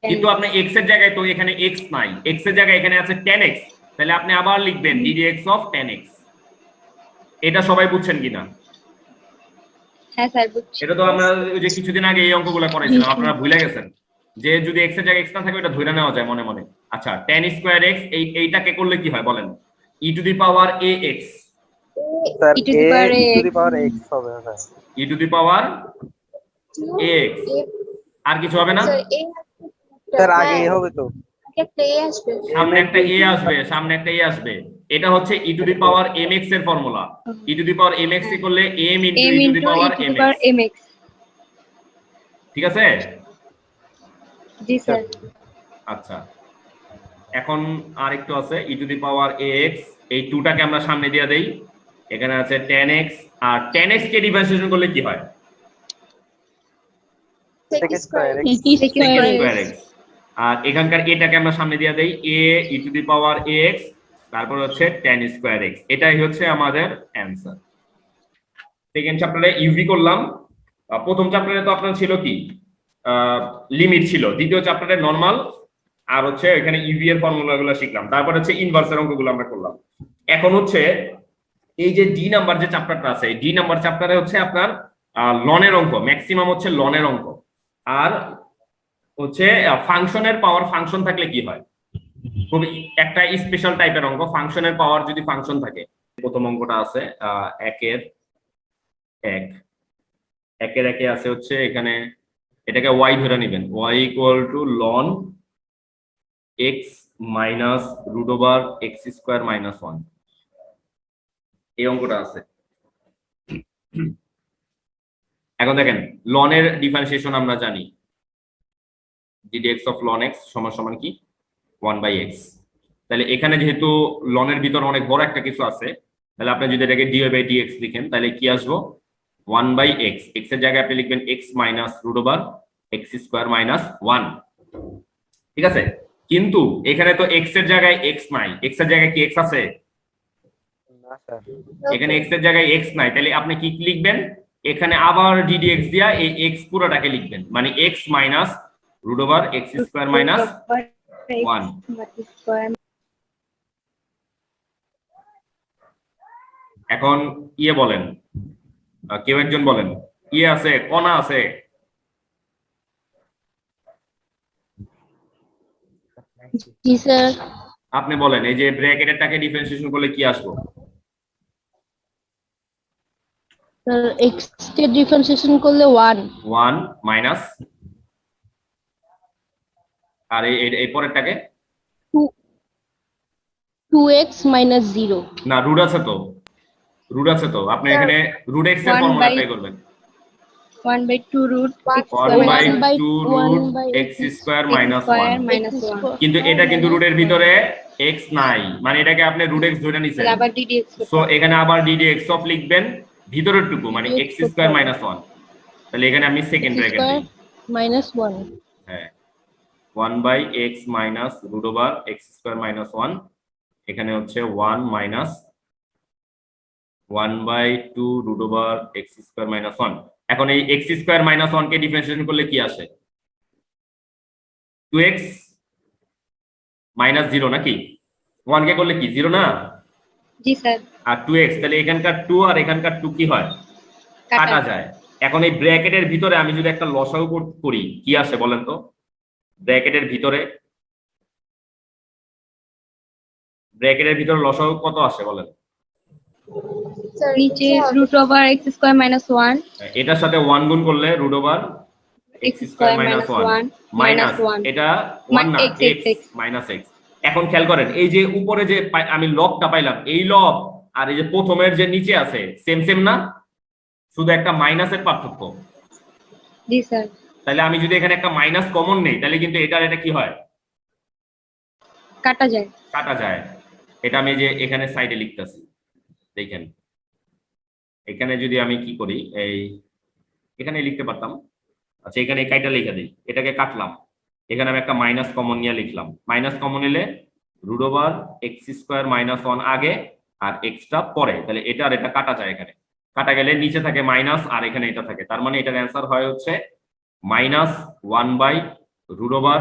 কিন্তু আপনি x এর জায়গায় তো এখানে x নাই, x এর জায়গায় এখানে আছে 10x, তাহলে আপনি আবার লিখবেন ddx অফ 10x। এটা সবাই বুঝছেন কিনা? হ্যাঁ স্যার বুঝছি। এটা তো আমরা ওই যে কিছুদিন আগে এই অঙ্কগুলো করাইছিলাম, আপনারা ভুলে গেছেন যে যদি x এর জায়গায় x না থাকে ওটা ধরে নেওয়া যায় মনে মনে। আচ্ছা tan স্কয়ার x, এইটাকে করলে কি হয় বলেন, e to the power ax, sir e to the power e to the power x হবে sir. e to the power ax, আর কিছু হবে না? স্যার a স্যার আগে এ হবে তো, একটা a আসবে। সামনে একটা a আসবে, সামনে একটা a আসবে, এটা হচ্ছে e to the power mx এর formula. e to the power mx এ করলে m into e to the power mx, mx। ঠিক আছে? জি স্যার। আচ্ছা, এখন আর একটু আছে ই টু দি পাওয়ার ax, এই 2টাকে আমরা সামনে দিয়ে দেই, এখানে আছে tan x, আর tan x কে ডিফারেন্সিয়েশন করলে কি হয়? sec Sec square square x. x. sec square x। আর এখানকার এটাকে আমরা সামনে দিয়ে দেই a E to the power ax, তারপর হচ্ছে tan স্কয়ার x। এটাই হচ্ছে আমাদের অ্যানসার। সেকেন্ড চ্যাপ্টারে ইউভি করলাম। প্রথম চ্যাপ্টারে তো আপনার ছিল কি লিমিট ছিল, দ্বিতীয় চ্যাপ্টারে নরমাল, আর হচ্ছে এখানে ইউভি এর ফর্মুলাগুলো শিখলাম, তারপর হচ্ছে ইনভার্সের অঙ্কগুলো আমরা করলাম। এখন হচ্ছে এই যে ডি নাম্বার যে চ্যাপ্টারটা আছে, ডি নাম্বার চ্যাপ্টারে হচ্ছে আপনার লনের অঙ্ক, ম্যাক্সিমাম হচ্ছে লনের অঙ্ক, আর হচ্ছে ফাংশনের পাওয়ার ফাংশন থাকলে কি হয়, খুব একটা স্পেশাল টাইপের অঙ্ক, ফাংশনের পাওয়ার যদি ফাংশন থাকে। প্রথম অঙ্কটা আছে একের একে আছে হচ্ছে এখানে, এটাকে ওয়াই ধরে নেবেন, ওয়াই ইকুয়াল টু লন x minus root over x square minus 1, এই অঙ্কটা আছে। এখন দেখেন লনের ডিফারেন্সিয়েশন আমরা জানি, ddx অফ লন এক্স সমান সমান কি 1/x। তাহলে এখানে যেহেতু লনের ভিতর অনেক বড় একটা কিছু আছে, তাহলে আপনি যদি এটাকে dy/dx লিখেন তাহলে কি আসবো 1/x, x এর জায়গায় আপনি লিখবেন x minus root over x square minus 1, ঠিক আছে। কিন্তু এখানে তো x এর জায়গায় x নাই, x এর জায়গায় কি x আছে? না স্যার। এখানে x এর জায়গায় x নাই, তাহলে আপনি কি লিখবেন, এখানে আবার ddx দিয়া এই x পুরোটাকে লিখবেন, মানে x minus root over x square minus 1। এখন ইয়ে বলেন, কেউ একজন বলেন, ইয়ে আছে কণা আছে? জি স্যার। আপনি বলেন এই যে ব্র্যাকেটেরটাকে ডিফারেন্সিয়েশন করলে কি আসবো? স্যার এক্স কে ডিফারেন্সিয়েশন করলে 1 1 মাইনাস, আর এই পরেরটাকে 2x মাইনাস 0। না, রুট আছে তো, রুট আছে তো, আপনি এখানে রুট এক্স এর 1 ফর্মুলা by অ্যাপ্লাই করবেন, 1/2 root x 1/2 root 1/2 x square minus 1। minus 1 কিন্তু এটা কিন্তু রুটের ভিতরে x নাই, মানে এটাকে আপনি রুট এক্স ধরে নিছেন, তাহলে আবার ddx সো এখানে আবার ddx অফ লিখবেন ভিতরের টুকু, মানে x স্কয়ার মাইনাস 1। তাহলে এখানে আমি সেকেন্ড ব্র্যাকেট দিই, মাইনাস 1। হ্যাঁ 1/x minus root over x square minus 1, এখানে হচ্ছে 1 minus 1/2 root over x square minus 1। এখন এই এক্স স্কয়ার মাইনাস 1 কে ডিফারেন্সিয়েশন করলে কি আসে? 2x মাইনাস 0 নাকি? 1 কে করলে কি 0 না? জি স্যার। আর 2x, তাহলে এখানকার 2 আর এখানকার 2 কি হয়? কাটা যায়। এখন এই ব্র্যাকেটের ভিতরে আমি যদি একটা লসাগু করি কি আসে বলেন তো? ব্র্যাকেটের ভিতরে লসাগু কত আসে বলেন? Sir, নিচে sir, root over x square minus 1 এটার সাথে 1 গুণ করলে root over x square minus 1 minus 1 এটা 1 না x মাইনাস x। এখন খেয়াল করেন এই যে উপরে যে আমি লবটা পাইলাম, এই লব আর এই যে প্রথমের যে নিচে আছে সেম সেম না, শুধু একটা মাইনাসের পার্থক্য। জি স্যার। তাহলে আমি যদি এখানে একটা মাইনাস কমন নেই তাহলে কিন্তু এটা কি হয়? কাটা যায়। কাটা যায়। এটা আমি যে এখানে সাইডে লিখতেছি দেখেন, এখানে যদি আমি কি করি, এই এখানে লিখতে পারতাম, আচ্ছা এখানে এই কাইটা লিখে দিই, এটাকে কাটলাম, এখানে আমি একটা মাইনাস কমন নিয়ে লিখলাম, মাইনাস কমন নিলে root over x square minus 1 আগে আর এক্সটা পরে, তাহলে এটা আর এটা কাটা যায়, এখানে কাটা গেলে নিচে থাকে মাইনাস আর এখানে এটা থাকে, তার মানে এটার অ্যান্সার হয় হচ্ছে মাইনাস 1/রুট ওভার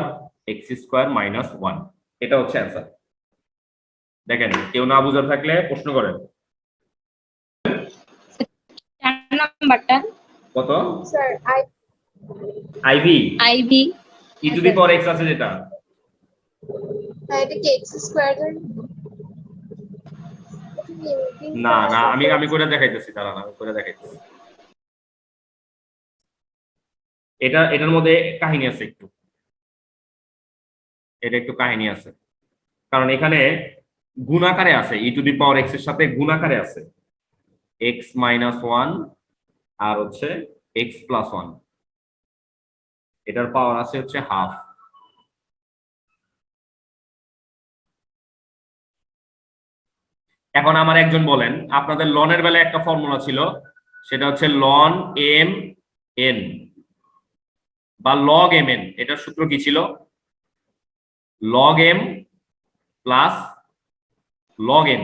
এক্স স্কোয়ার মাইনাস 1। এটা হচ্ছে অ্যান্সার। দেখেন কেউ না বুঝার থাকলে প্রশ্ন করেন। 4 নাম্বারটা কত? sir, IV iv e to the power x আছে যেটা, এটা কি x square এর না না আমি করে দেখাইতেছি, দাঁড়ান আমি করে দেখাইতেছি। এটার মধ্যে কাহিনী আছে একটু, এটা একটু কাহিনী আছে, কারণ এখানে গুণাকারে আছে, ই টু দি পাওয়ার এক্স এর সাথে গুণাকারে আছে এক্স মাইনাস 1 আর হচ্ছে এক্স প্লাস 1, এটার পাওয়ার আছে হচ্ছে হাফ। এখন আমার একজন বলেন, আপনাদের লনের বেলায় একটা ফর্মুলা ছিল, সেটা হচ্ছে লন এম এন বা লগ এম এন। এটার সূত্র কি ছিল? Log M plus log N.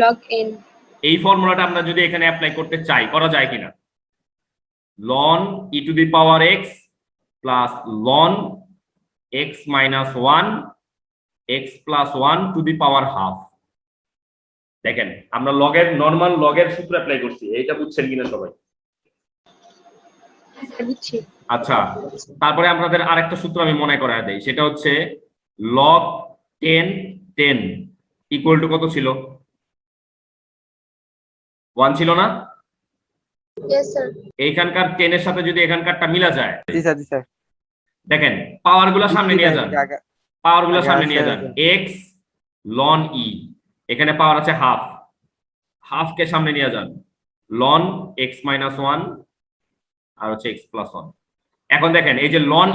log n, এই ফর্মুলাটা আমরা যদি এখানে অ্যাপ্লাই করতে চাই, করা যায় কিনা? লন e to the power x plus লন x minus one x plus one to the power half. দেখেন আমরা লগের নর্মাল লগের সূত্র অ্যাপ্লাই করছি, এইটা বুঝছেন কিনা সবাই? বুঝছি। আচ্ছা, তারপরে আপনাদের আরেকটা সূত্র আমি মনে করায় দেই, সেটা হচ্ছে লগ 10 10 ইকুয়াল টু কত ছিল? 1 ছিল না? Yes, sir. এইখানকার 10 এর সাথে যদি এখানকারটা মিলা যায়, জি স্যার, জি স্যার। দেখেন পাওয়ার গুলা সামনে নিয়ে যান, পাওয়ার গুলা সামনে নিয়ে যান। x ln e, এখানে পাওয়ার আছে হাফ, হাফ কে সামনে নিয়ে যান, ln x মাইনাস 1 আর হচ্ছে x প্লাস 1। এখন দেখেন এই যে ln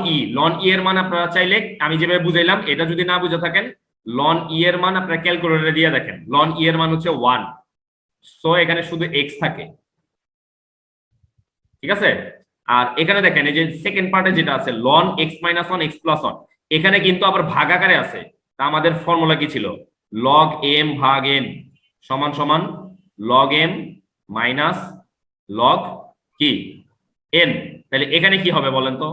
e এর মান আপনারা চাইলে আমি যেভাবে বুঝাইলাম এটা যদি না বুঝে থাকেন, ln e এর মান আপনারা ক্যালকুলেটরে দিয়ে দেখেন, ln e এর মান হচ্ছে 1, সো এখানে শুধু x থাকে, ঠিক আছে? আর এখানে দেখেন এই যে সেকেন্ড পার্টে যেটা আছে ln x minus 1 x plus 1, এখানে কিন্তু আবার ভাগাকারে আছে। তা আমাদের ফর্মুলা কি ছিল? log m ভাগ n সমান সমান log m মাইনাস log কি n। তাহলে এখানে কি হবে বলেন তো?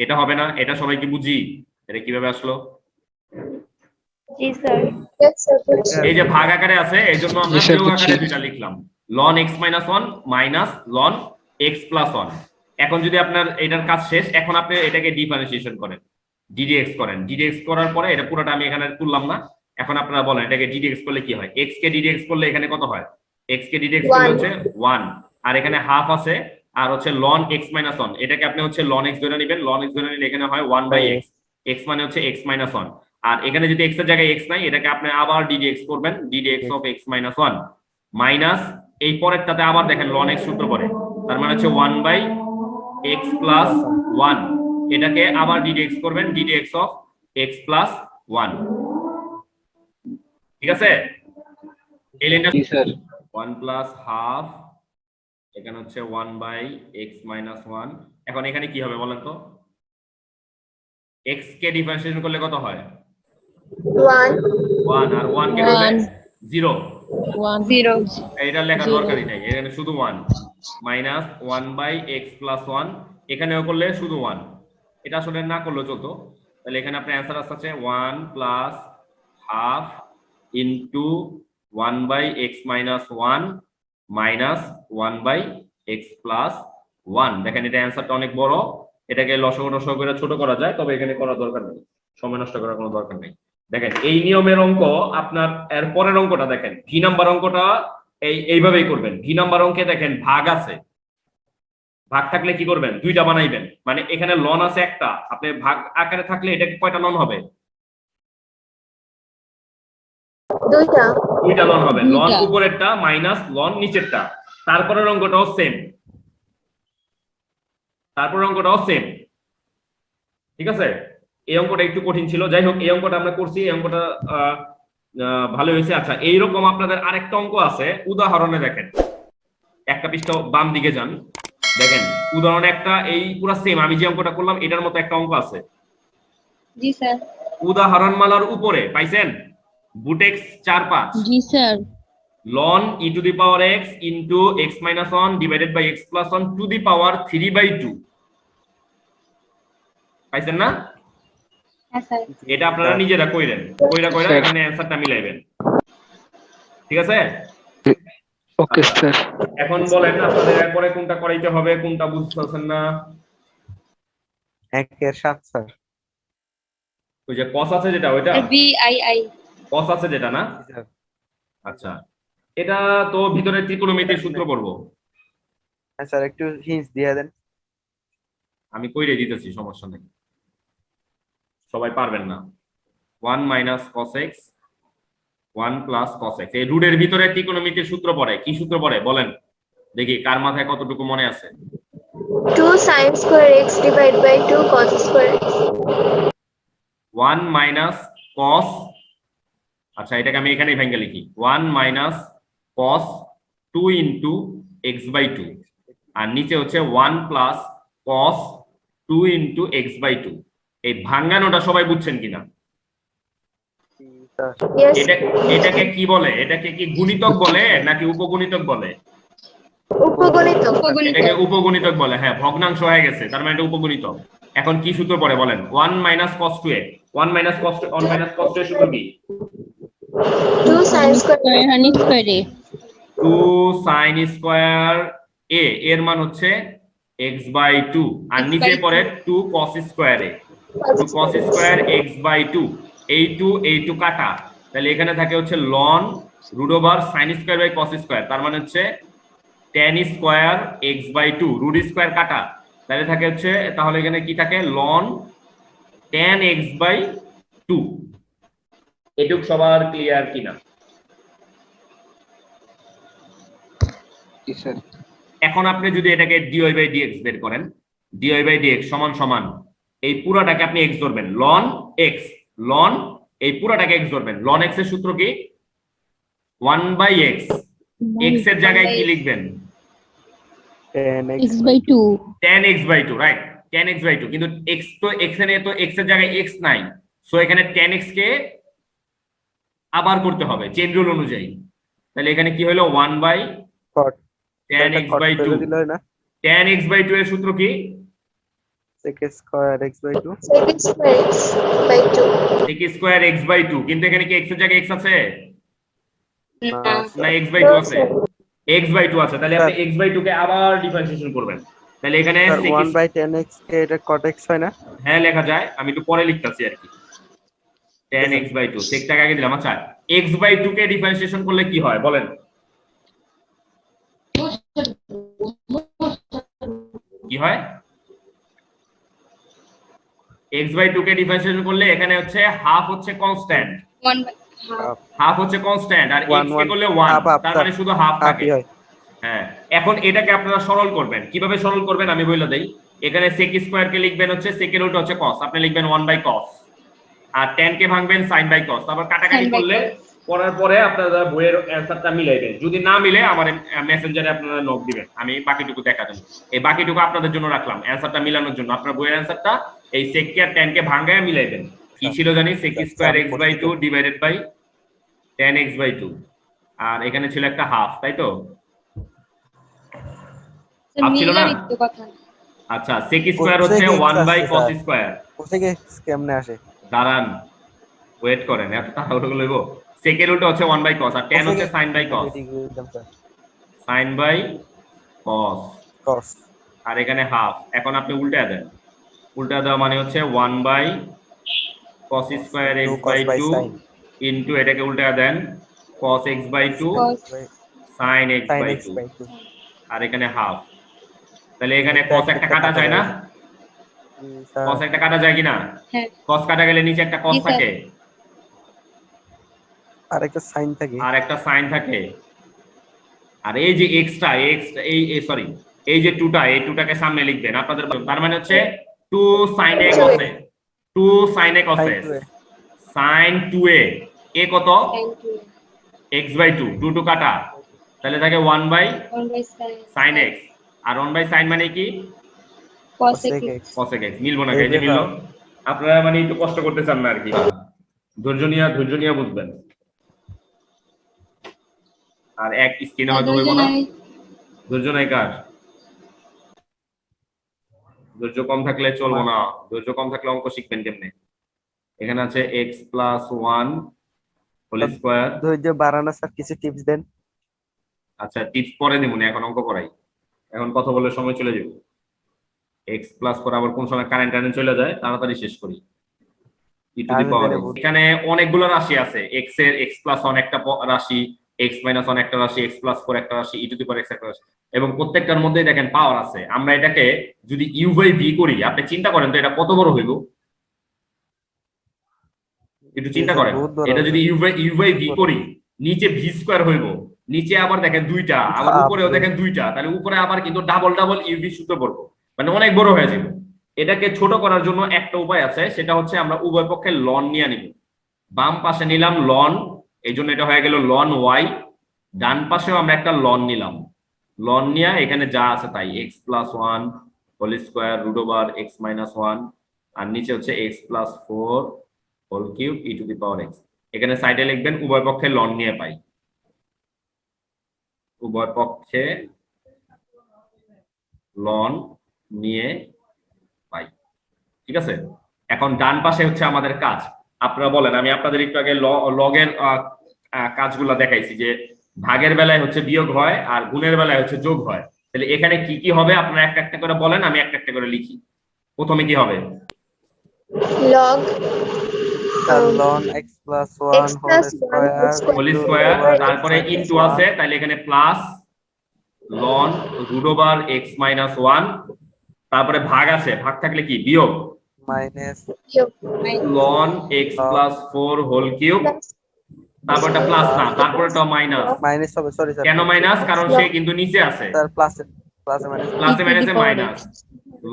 এটা হবে না? এটা সবাই কি বুঝি? এটা কিভাবে আসলো? জি স্যার। Yes, sir. এই যে ভাগ আকারে আছে, এই জন্য আমরা জি স্যার, বিয়োগ আকারে বুঝছি। দুইটা লিখলাম, ln x minus 1 minus ln x plus 1। এখন যদি আপনার এটার কাজ শেষ, এখন আপনি এটাকে ডিফারেন্সিয়েশন করেন, ddx করেন। ddx করার পরে এটা পুরোটা আমি এখানে তুললাম না, এখন আপনারা বলেন এটাকে ddx করলে কি হয়? x কে ddx করলে এখানে কত হয়? x কে ddx করলে হচ্ছে 1, আর এখানে হাফ আছে, আর হচ্ছে ln x মাইনাস 1, এটাকে আপনি হচ্ছে ln x ধরে নেবেন, ln x ধরে নিলে এখানে হয় 1/x, x মানে হচ্ছে x মাইনাস 1, আর এখানে যদি x এর জায়গায় x নাই, এটাকে আপনি আবার ddx করবেন, ddx of x minus 1 minus এই পরেরটাতে আবার দেখেন ln x সূত্র পড়ে, তার মানে হচ্ছে 1/x প্লাস 1, এটাকে আবার ddx করবেন, ddx অফ x প্লাস 1, ঠিক আছে? এই লাইনটা জি স্যার। 1 প্লাস হাফ, এখানে হচ্ছে 1/x মাইনাস 1। এখন এখানে কি হবে বলেন তো? x কে ডিফারেন্সিয়েশন করলে কত হয়? 1. 1, আর 1 কে করলে 0। 0, এটা লেখার দরকারই নাই, এখানে শুধু 1 মাইনাস 1/x প্লাস 1, এখানেও করলে শুধু 1, এটা আসলে না করলেও চলতো। তাহলে এখানে আপনার অ্যান্সার আসছে 1 plus half into 1/x minus 1 minus 1/x plus 1। দেখেন এটা অ্যান্সারটা অনেক বড়, এটাকে লসাগু রসাগু করে ছোট করা যায়, তবে এখানে করার দরকার নেই, সময় নষ্ট করার কোনো দরকার নেই। দেখেন এই নিয়মের অঙ্ক আপনার এর পরের অঙ্কটা দেখেন, ভি নাম্বার অঙ্কটা এইভাবেই করবেন। ভি নাম্বার অঙ্কে দেখেন ভাগ আছে, ভাগ থাকলে কি করবেন? দুইটা বানাইবেন, মানে এখানে লন আছে একটা, আপনি ভাগ আকারে থাকলে এটা কয়টা লন হবে? 2টা. দুইটা লন হবে, লন দুইটা। উপরেরটা মাইনাস লন নিচেরটা। তারপরের অঙ্কটাও সেম, তারপরের অঙ্কটাও সেম, ঠিক আছে? এই অঙ্কটা একটু কঠিন ছিল, যাই হোক এই অঙ্কটা আমরা করছি, এই অঙ্কটা ভালো হয়েছে। আচ্ছা, এইরকম আপনাদের আরেকটা অঙ্ক আছে, উদাহরণে দেখেন, একটা পৃষ্ঠা বাম দিকে যান, দেখেন উদাহরণ একটা, এই পুরো সেম আমি যে অঙ্কটা করলাম এটার মতো একটা অঙ্ক আছে। জি স্যার। উদাহরণ মালার উপরে পাইছেন বুটেক্স 4/5 জি sir. ln e to the power x into x minus 1 divided by x plus 1 to the power 3/2 পাইছেন না? হ্যাঁ স্যার। এটা আপনারা নিজেরা কইরেন, কইরা স্যার। এখানে অ্যানসারটা মিলাইবেন, ঠিক আছে? Okay sir. এখন বলেন আপনাদের এরপরে কোনটা করাইতে হবে, কোনটা বুঝতেছেন না? 1 এর 7 স্যার। ওই যে cos আছে যেটা, ওইটা VII, cos আছে যেটা না? জি স্যার। আচ্ছা, এটা তো ভিতরে ত্রিকোণমিতির সূত্র পড়বো, হ্যাঁ স্যার, একটু হিন্টস দিয়ে দেন। আমি কইরে দিতেছি, সমস্যা নেই, সবাই পারবেন না। 1 minus cos x 1 plus cos x, এই রুটের ভিতরে ত্রিকোণমিতির সূত্র পড়ে, কি সূত্র পড়ে বলেন দেখি, কার মাথায় কতটুকু মনে আছে? 2 sin square x divided by 2 cos square x. 1 minus cos, আচ্ছা এটাকে আমি এখানেই ভেঙে লিখি, 1 minus cos 2 into x by 2, আর নিচে হচ্ছে 1 plus cos 2 into x by 2। এই ভাঙানোটা সবাই বুঝছেন কিনা? Yes. এটাকে কি বলে? এটাকে কি গুণিতক বলে নাকি উপগুণিতক বলে? উপগণিতক। এটাকে উপগুণিতক বলে। হ্যাঁ, ভগ্নাংশ হয়ে গেছে, তার মানে এটা উপগুণিতক। এখন কি সূত্র পড়ে বলেন? 1 minus cos 2a, 1 minus cos 2 এর সূত্র কি? 2 sin square square honey square A 2 sin square a এর মান হচ্ছে x বাই 2, আর নিচে পড়ে 2 cos square a, 2 cos square x by 2। এই 2 কাটা, তাহলে এখানে থাকে হচ্ছে ln root over sin square by cos square, তার মানে হচ্ছে tan square x by 2, root square কাটা, তাহলে থাকে হচ্ছে, তাহলে এখানে কি থাকে? ln tan x by 2। এটুক সবার ক্লিয়ার কিনা? জি স্যার। এখন আপনি যদি এটাকে dy বাই dx বের করেন, dy বাই dx সমান সমান এই পুরাটাকে আপনি x ধরবেন, ln x, ln এই পুরাটাকে x ধরবেন। ln x এর সূত্র কি? 1 বাই x, x এর জায়গায় কি লিখবেন? tan x x by 2 tan x by 2, right, tan x by 2, কিন্তু x তো এখানে তো x এর জায়গায় x নাই, সো এখানে tan x কে আবার করতে হবে চেইন রুল অনুযায়ী। তাহলে এখানে কি হলো? 1 by cot tan x by 2, দিল না tan x বাই 2 এর সূত্র কি? sec square x by 2 sec square x by 2. sec square x by 2, কিন্তু এখানে কি x এর জায়গায় x আছে না x বাই 2 আছে? x বাই 2 আছে, তাহলে আপনি x বাই 2 কে আবার ডিফারেন্সিয়েশন করবেন। তাহলে এখানে স্যার 1 বাই tan x কে এটা cot x হয় না? হ্যাঁ লেখা যায়, আমি একটু পরে লিখতাছি আর কি। tan x বাই 2 সেকটাকে আগে দিলাম। আচ্ছা, x বাই 2 কে ডিফারেন্সিয়েশন করলে কি হয় বলেন? কি হয়? x বাই 2 কে ডিফারেন্সিয়েশন করলে এখানে হচ্ছে হাফ হচ্ছে কনস্ট্যান্ট, 1 by half. হাফ হচ্ছে কনস্ট্যান্ট, আর x কে করলে 1, তার মানে শুধু হাফ থাকে। হ্যাঁ, এখন এটাকে আপনারা সরল করবেন। কিভাবে সরল করবেন আমি বলে দেই। এখানে sec স্কয়ার কে লিখবেন হচ্ছে sec এর রুট হচ্ছে cos, আপনি লিখবেন 1 বাই cos, আর tan কে ভাঙবেন sin বাই cos, তারপর কাটাকাটি Sin by করলে করার পরে আপনারা বইয়ের অ্যানসারটা মিলাইবেন। যদি না মিলে আমার মেসেঞ্জারে আপনারা নক দিবেন, আমি বাকিটুকু দেখা দেব। এই বাকিটুকু আপনাদের জন্য রাখলাম অ্যানসারটা মিলানোর জন্য। আপনার বইয়ের অ্যানসারটা এই sec কে আর tan কে ভাঙায় মিলাইবেন। কি ছিল জানি? sec square x by 2 divided by tan x by 2, আর এখানে ছিল একটা হাফ, তাই তো? হাফ ছিল না? মিলারিত কথা না। আচ্ছা, sec স্কয়ার হচ্ছে 1 by cos square. cosec x কেমনে আসে? দাঁড়ান, ওয়েট করেন, এত তাড়াহুড়ো লইব। sec এর রুট হচ্ছে 1 বাই cos, আর tan হচ্ছে sin by cos, sin by cos, cos আর এখানে হাফ। এখন আপনি উল্টা দেন, উল্টা দেওয়া মানে হচ্ছে 1 by cos square x by 2 into এটাকে উল্টা দেন cos x by 2 Cos sin x sin by x 2, by 2 আর এখানে হাফ। তাহলে এখানে cos একটা কাটা যায় না? cos একটা কাটা যায় কিনা? হ্যাঁ। cos কাটা গেলে নিচে একটা cos জি, স্যার। থাকে, আর একটা sin থাকে আর একটা sin থাকে, আর এই যে এক্সট্রা এই সরি এই যে 2টা, এই 2টাকে সামনে লিখবেন আপনাদের। তার মানে হচ্ছে 2 sin a cos a, 2 sin a cos a, sin 2a, a কত? sin 2 x বাই 2, 2 2 কাটা, তাহলে থাকে 1 বাই 1 by sin x, আর 1 বাই sin মানে কি? cosec x. cosec x। মিলবো না? এই যে মিললো। আপনারা মানে একটু কষ্ট করতে চান না আর কি, ধৈর্য নিয়ে বুঝবেন। আর এক স্ক্রিনে হয়তো হইব না, ধৈর্য নাই কার? ধৈর্য কম থাকলে চলবো না, ধৈর্য কম থাকলে অঙ্ক শিখবেন কেমনে? এখানে আছে x প্লাস 1 হোল স্কয়ার। ধৈর্য বাড়ানো স্যার কিছু টিপস দেন। আচ্ছা, টিপস পরে দেব না, এখন অঙ্ক করাই। এখন কথা বলে সময় চলে যাবে। x প্লাস করে আবার কোন সময় কারেন্ট চলে যায়, তাড়াতাড়ি শেষ করি। e টু দি পাওয়ার, এখানে অনেকগুলো রাশি আছে। x এর x প্লাস 1 একটা রাশি, x মাইনাস 1 একটা রাশি, x প্লাস 4 একটা রাশি, e to the power x একটা রাশি, এবং প্রত্যেকটার মধ্যেই দেখেন পাওয়ার আছে। আমরা এটাকে যদি u বাই v করি, আপনি চিন্তা করেন তো এটা কত বড় হইব? একটু চিন্তা করেন, এটা যদি u বাই v করি, নিচে v স্কয়ার হইব, নিচে আবার দেখেন 2টা, আবার উপরেও দেখেন 2টা, তাহলে উপরে আবার কিন্তু ডাবল uv সূত্র পড়বো। মানে অনেক বড় হয়ে যাবে। এটাকে ছোট করার জন্য একটা উপায় আছে, সেটা হচ্ছে আমরা উভয় পক্ষে লন নিয়ে নিব। বাম পাশে নিলাম লন, এই জন্য এটা হয়ে গেল লন ওয়াই। ডান পাশেও আমরা একটা লন নিলাম, লন নিয়ে এখানে যা আছে তাই x plus one whole square root over x minus one, আর নিচে হচ্ছে x plus four whole cube e to the power x. এখানে সাইডে লিখবেন উভয় পক্ষে লন নিয়ে পাই, উভয় পক্ষে লন নিয়ে পাই। ঠিক আছে, এখন ডান পাশে হচ্ছে আমাদের কাজ। আপনারা বলেন, আমি আপনাদের একটু আগে লগের কাজগুলো দেখাইছি যে ভাগের বেলায় হচ্ছে বিয়োগ হয় আর গুণের বেলায় হচ্ছে যোগ হয়। তাহলে এখানে কি কি হবে আপনারা একটা একটা করে বলেন, আমি একটা একটা করে লিখি। প্রথমে কি হবে? log ln x plus 1 x plus whole square, তারপরে ইনটু আছে তাহলে এখানে plus ln root over x minus 1, তারপরে ভাগ আছে, ভাগ থাকলে কি বিয়োগ minus ln x plus 4 whole cube, তারপরটা প্লাস না, তারপরটা মাইনাস। মাইনাস হবে, সরি স্যার। কেন মাইনাস? কারণ সে কিন্তু নিচে আছে, স্যার প্লাসে মাইনাস প্লাসে মাইনাসে minus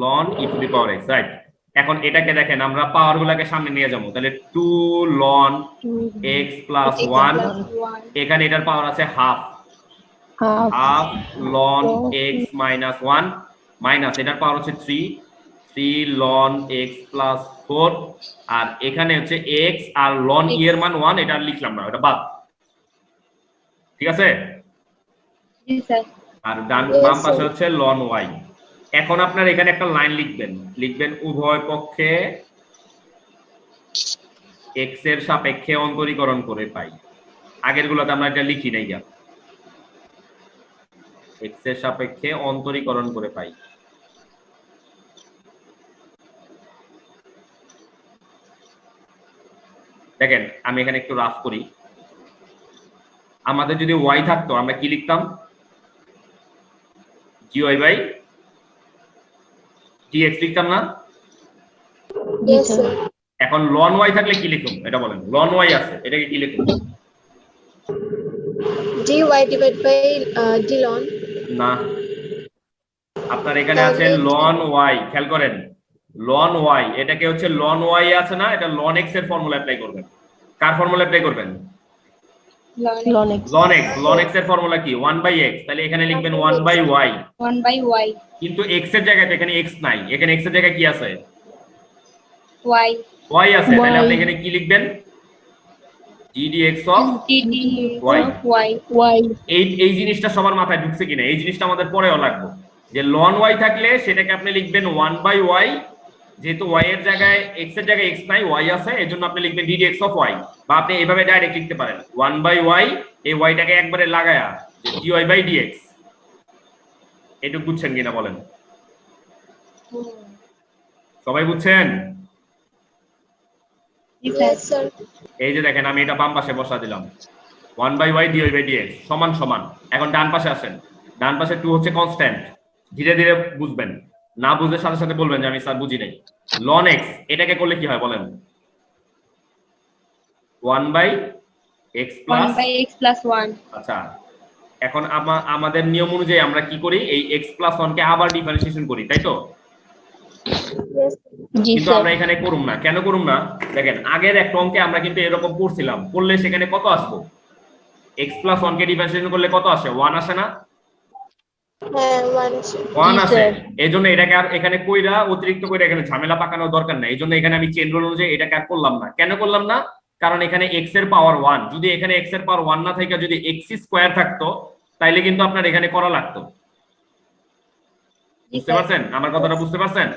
ln e to the power x, right. এখন এটাকে দেখেন আমরা পাওয়ার গুলাকে সামনে নিয়ে যাবো, তাহলে 2 ln x প্লাস 1, এখানে এটার পাওয়ার আছে half, half ln x minus 1 minus এটার পাওয়ার হচ্ছে 3 ln x প্লাস 4, আর এখানে হচ্ছে x আর ln e এর মান 1, এটা লিখলাম না, এটা বাদ। ঠিক আছে, আর বাম পাশে হচ্ছে ln y। এখন আপনার এখানে একটা লাইন লিখবেন উভয় পক্ষে x এর সাপেক্ষে অন্তরীকরণ করে পাই। আগের গুলোতে আমরা এটা লিখি নাই, x এর সাপেক্ষে অন্তরীকরণ করে পাই। দেখেন আমি এখানে একটু রাফ করি। আমাদের যদি y থাকতো আমরা কি লিখতাম? gy বাই dx লিখতাম না? yes sir এখন ln y থাকলে কি লিখুন এটা বলেন? ln y আছে, এটাকে কি লিখুন? dy divided by d ln না, আপনার এখানে আছে ln y, খেয়াল করেন ln y, এটাকে হচ্ছে ln y আছে না, এটা ln x এর ফর্মুলা অ্যাপ্লাই করবেন। কার ফর্মুলা অ্যাপ্লাই করবেন? ln x এর ফর্মুলা কি? 1/x, তাহলে এখানে লিখবেন 1/y, 1/y কিন্তু x এর জায়গায় এখানে x নাই, এখানে x এর জায়গায় কি আছে? y y আছে, তাহলে আপনি এখানে কি লিখবেন? ddx of y। y এই জিনিসটা সবার মাথায় ঢুকছে কিনা? এই জিনিসটা আমাদের পরেও লাগবে, যে ln y থাকলে সেটাকে আপনি লিখবেন 1/y, যেহেতু y এর জায়গায় x এর জায়গায় x নাই y আছে, এজন্য আপনি লিখবেন ddx of y, বা আপনি এভাবে ডাইরেক্ট লিখতে পারেন 1/y, এই y টাকে একবারে লাগায়া যে dy/dx। এটুকু বুঝছেন কিনা বলেন? সবাই বুঝছেন? yes sir এই যে দেখেন আমি এটা বাম পাশে বসা দিলাম 1/y dy/dx সমান সমান। এখন ডান পাশে আসেন, ডান পাশে 2 হচ্ছে কনস্ট্যান্ট, ধীরে ধীরে বুঝবেন, না বুঝলে সাথে সাথে বলবেন যে আমি স্যার বুঝি নাই। ln x এটাকে করলে কি হয় বলেন? 1/x plus 1। আচ্ছা, এখন আমাদের নিয়ম অনুযায়ী আমরা কি করি? এই x প্লাস 1 কে আবার ডিফারেন্সিয়েশন করি, তাই তো? yes কিন্তু আমরা এখানে করুম না। কেন করুম না? দেখেন আগের একটা অঙ্কে আমরা কিন্তু এরকম করছিলাম, করলে সেখানে কত আসবো? x প্লাস 1 কে ডিফারেন্সিয়েশন করলে কত আসে? 1 আসে না? হ্যাঁ 1 আসে। এইজন্য এটাকে আর এখানে কইরা অতিরিক্ত করে এখানে ঝামেলা পাকানোর দরকার নাই। এইজন্য এখানে আমি চেইন রুল অনুযায়ী এটাকে আর করলাম না। কেন করলাম না? কারণ এখানে x এর পাওয়ার 1, যদি এখানে x এর পাওয়ার 1 না থাকে যদি x স্কয়ার থাকতো তাইলে কিন্তু আপনার এখানে করা লাগতো। বুঝতে পারছেন আমার কথাটা? বুঝতে পারছেন?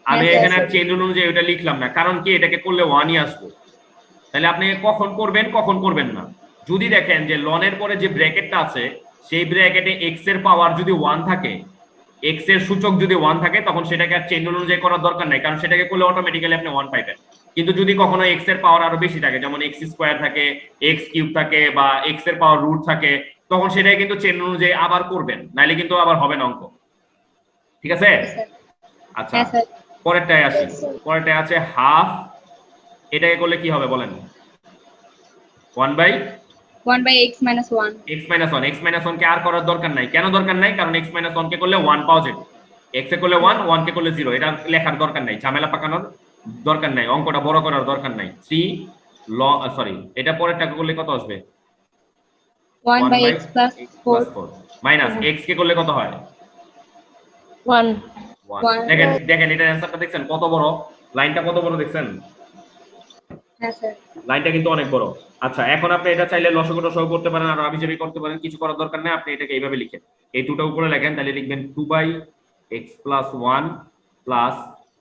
আমি এখানে আর চেইন রুল অনুযায়ী এটা লিখলাম না, কারণ কি এটাকে করলে 1ই আসবে। তাহলে আপনি কখন করবেন কখন করবেন না, যদি দেখেন যে ln এর পরে যে ব্র্যাকেটটা আছে সেই ব্র্যাকেটে x এর পাওয়ার যদি 1 থাকে, x এর সূচক যদি 1 থাকে, তখন সেটাকে আর চেইন রুল অনুযায়ী করার দরকার নাই, কারণ সেটাকে করলে অটোমেটিক্যালি আপনি 1 পাইবেন। কিন্তু যদি কখনো x এর পাওয়ার আরো বেশি থাকে, যেমন x স্কয়ার থাকে, x কিউব থাকে, বা x এর পাওয়ার রুট থাকে, তখন সেটাকে কিন্তু চেইন রুল অনুযায়ী আবার করবেন, নাইলে কিন্তু আবার হবে না অঙ্ক। ঠিক আছে? আচ্ছা, পরেরটায় আসি। পরেরটায় আছে হাফ, এটাকে করলে কি হবে বলেন? 1/x minus 1 x minus 1 কে আর করার দরকার নাই। কেন দরকার নাই? কারণ x minus 1 কে করলে 1 পাওয়া যাবে। x এ করলে 1 1 কে করলে 0, এটা লেখার দরকার নাই, ঝামেলা পাকানোর দরকার নাই, অঙ্কটা বড় করার দরকার নাই। 3 সরি, এটা পরেরটাকে করলে কত আসবে? 1 by x plus 4 minus x কে করলে কত হয়? 1 1। দেখেন দেখেন এটার অ্যানসারটা দেখছেন কত বড়, লাইনটা কত বড় দেখছেন? হ্যাঁ স্যার। লাইনটা কিন্তু অনেক বড়। আচ্ছা, এখন আপনি এটা চাইলে লসাগু টসাগু করতে পারেন আর আবিজাবি করতে পারেন, কিছু করার দরকার নেই। আপনি এটাকে এইভাবে লিখেন, এই দুটো উপরে লেখেন, তাহলে লিখবেন 2 by x plus 1 প্লাস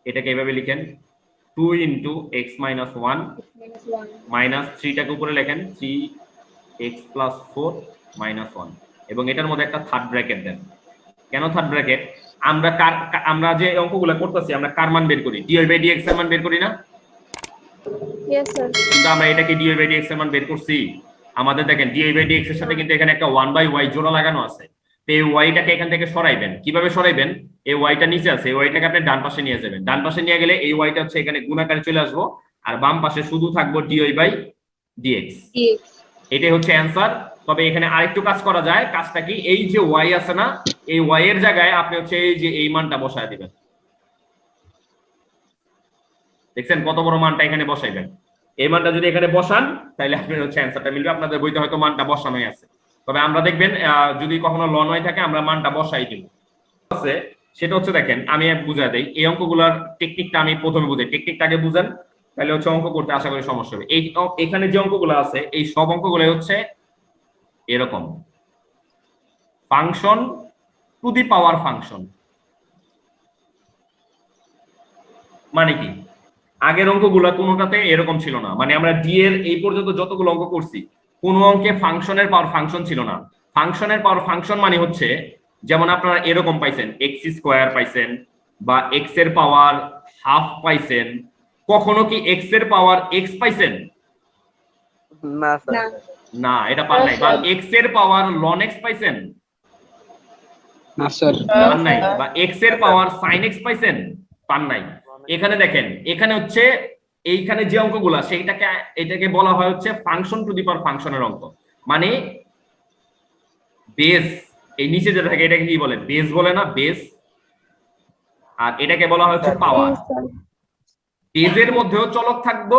এটাকে এইভাবে লিখেন 2 into x minus 1 মাইনাস 3টাকে উপরে লেখেন 3x plus 4 minus 1, এবং এটার মধ্যে একটা থার্ড ব্র্যাকেট দেন। কেন থার্ড ব্র্যাকেট? আমরা যে অঙ্কগুলো করতেছি আমরা কার মান বের করি? dy by dx এর মান বের করি না? Yes sir. কিন্তু আমরা এটাকে dy by dx এর মান বের করছি। আমাদের দেখেন dy by dx এর সাথে কিন্তু এখানে একটা 1 by y জোড়া লাগানো আছে। তো এই y-টাকে এখান থেকে সরাইবেন। কিভাবে সরাইবেন? এই y-টা নিচে আছে, এই y-টাকে আপনি ডান পাশে নিয়ে যাবেন। ডান পাশে নিয়ে গেলে এই y-টা হচ্ছে এখানে গুণ আকারে চলে আসবো, আর বাম পাশে শুধু থাকবো dy by dx। এটাই হচ্ছে অ্যানসার। তবে এখানে আরেকটু কাজ করা যায়। কাজটা কি? এই যে y আছে না, এই y এর জায়গায় আপনি হচ্ছে এই যে এই মানটা বসায় দিবেন। দেখছেন কত বড় মানটা এখানে বসাইবেন? এই মানটা যদি এখানে বসান তাহলে আপনার হচ্ছে অ্যানসারটা মিলবে। আপনাদের বইতে হয়তো মানটা বসানোই আছে, তবে আমরা দেখবেন যদি কখনো লন হয়ে থাকে আমরা মানটা বসাই দিব। আছে সেটা হচ্ছে, দেখেন আমি বুঝাই দেই, এই অঙ্কগুলোর টেকনিকটা আমি প্রথমে বুঝাই, টেকনিকটা আগে বুঝেন, তাহলে হচ্ছে অঙ্ক করতে আশা করি সমস্যা হবে। এখানে যে অঙ্কগুলো আছে এই সব অঙ্কগুলো হচ্ছে এরকম function to the power function. মানে কি? আগের অঙ্কগুলো কোনোটাতে এরকম ছিল না, মানে আমরা ডি এর এই পর্যন্ত যতগুলো অঙ্ক করছি কোন অঙ্কে ফাংশনের পাওয়ার ফাংশন ছিল না। ফাংশনের পাওয়ার ফাংশন মানে হচ্ছে, যেমন আপনারা এরকম পাইছেন এক্স স্কোয়ার পাইছেন, বা এক্স এর পাওয়ার হাফ পাইছেন। কখনো কি এক্স এর পাওয়ার এক্স পাইছেন? না স্যার। না, এটা পান নাই। বা এক্স এর পাওয়ার লন এক্স পাইছেন? না স্যার। পান নাই। বা এক্স এর পাওয়ার সাইন এক্স পাইছেন? পান নাই। এখানে দেখেন, এখানে হচ্ছে এইখানে যে অঙ্কগুলা এটাকে বলা হয় হচ্ছে ফাংশন টু দি পাওয়ার ফাংশনের অঙ্ক। মানে বেস, এই নিচে যেটা থাকে এটাকে কি বলে? বেস বলে না? বেস। আর এটাকে বলা হয় হচ্ছে পাওয়ার। বেজের মধ্যেও চলক থাকবো,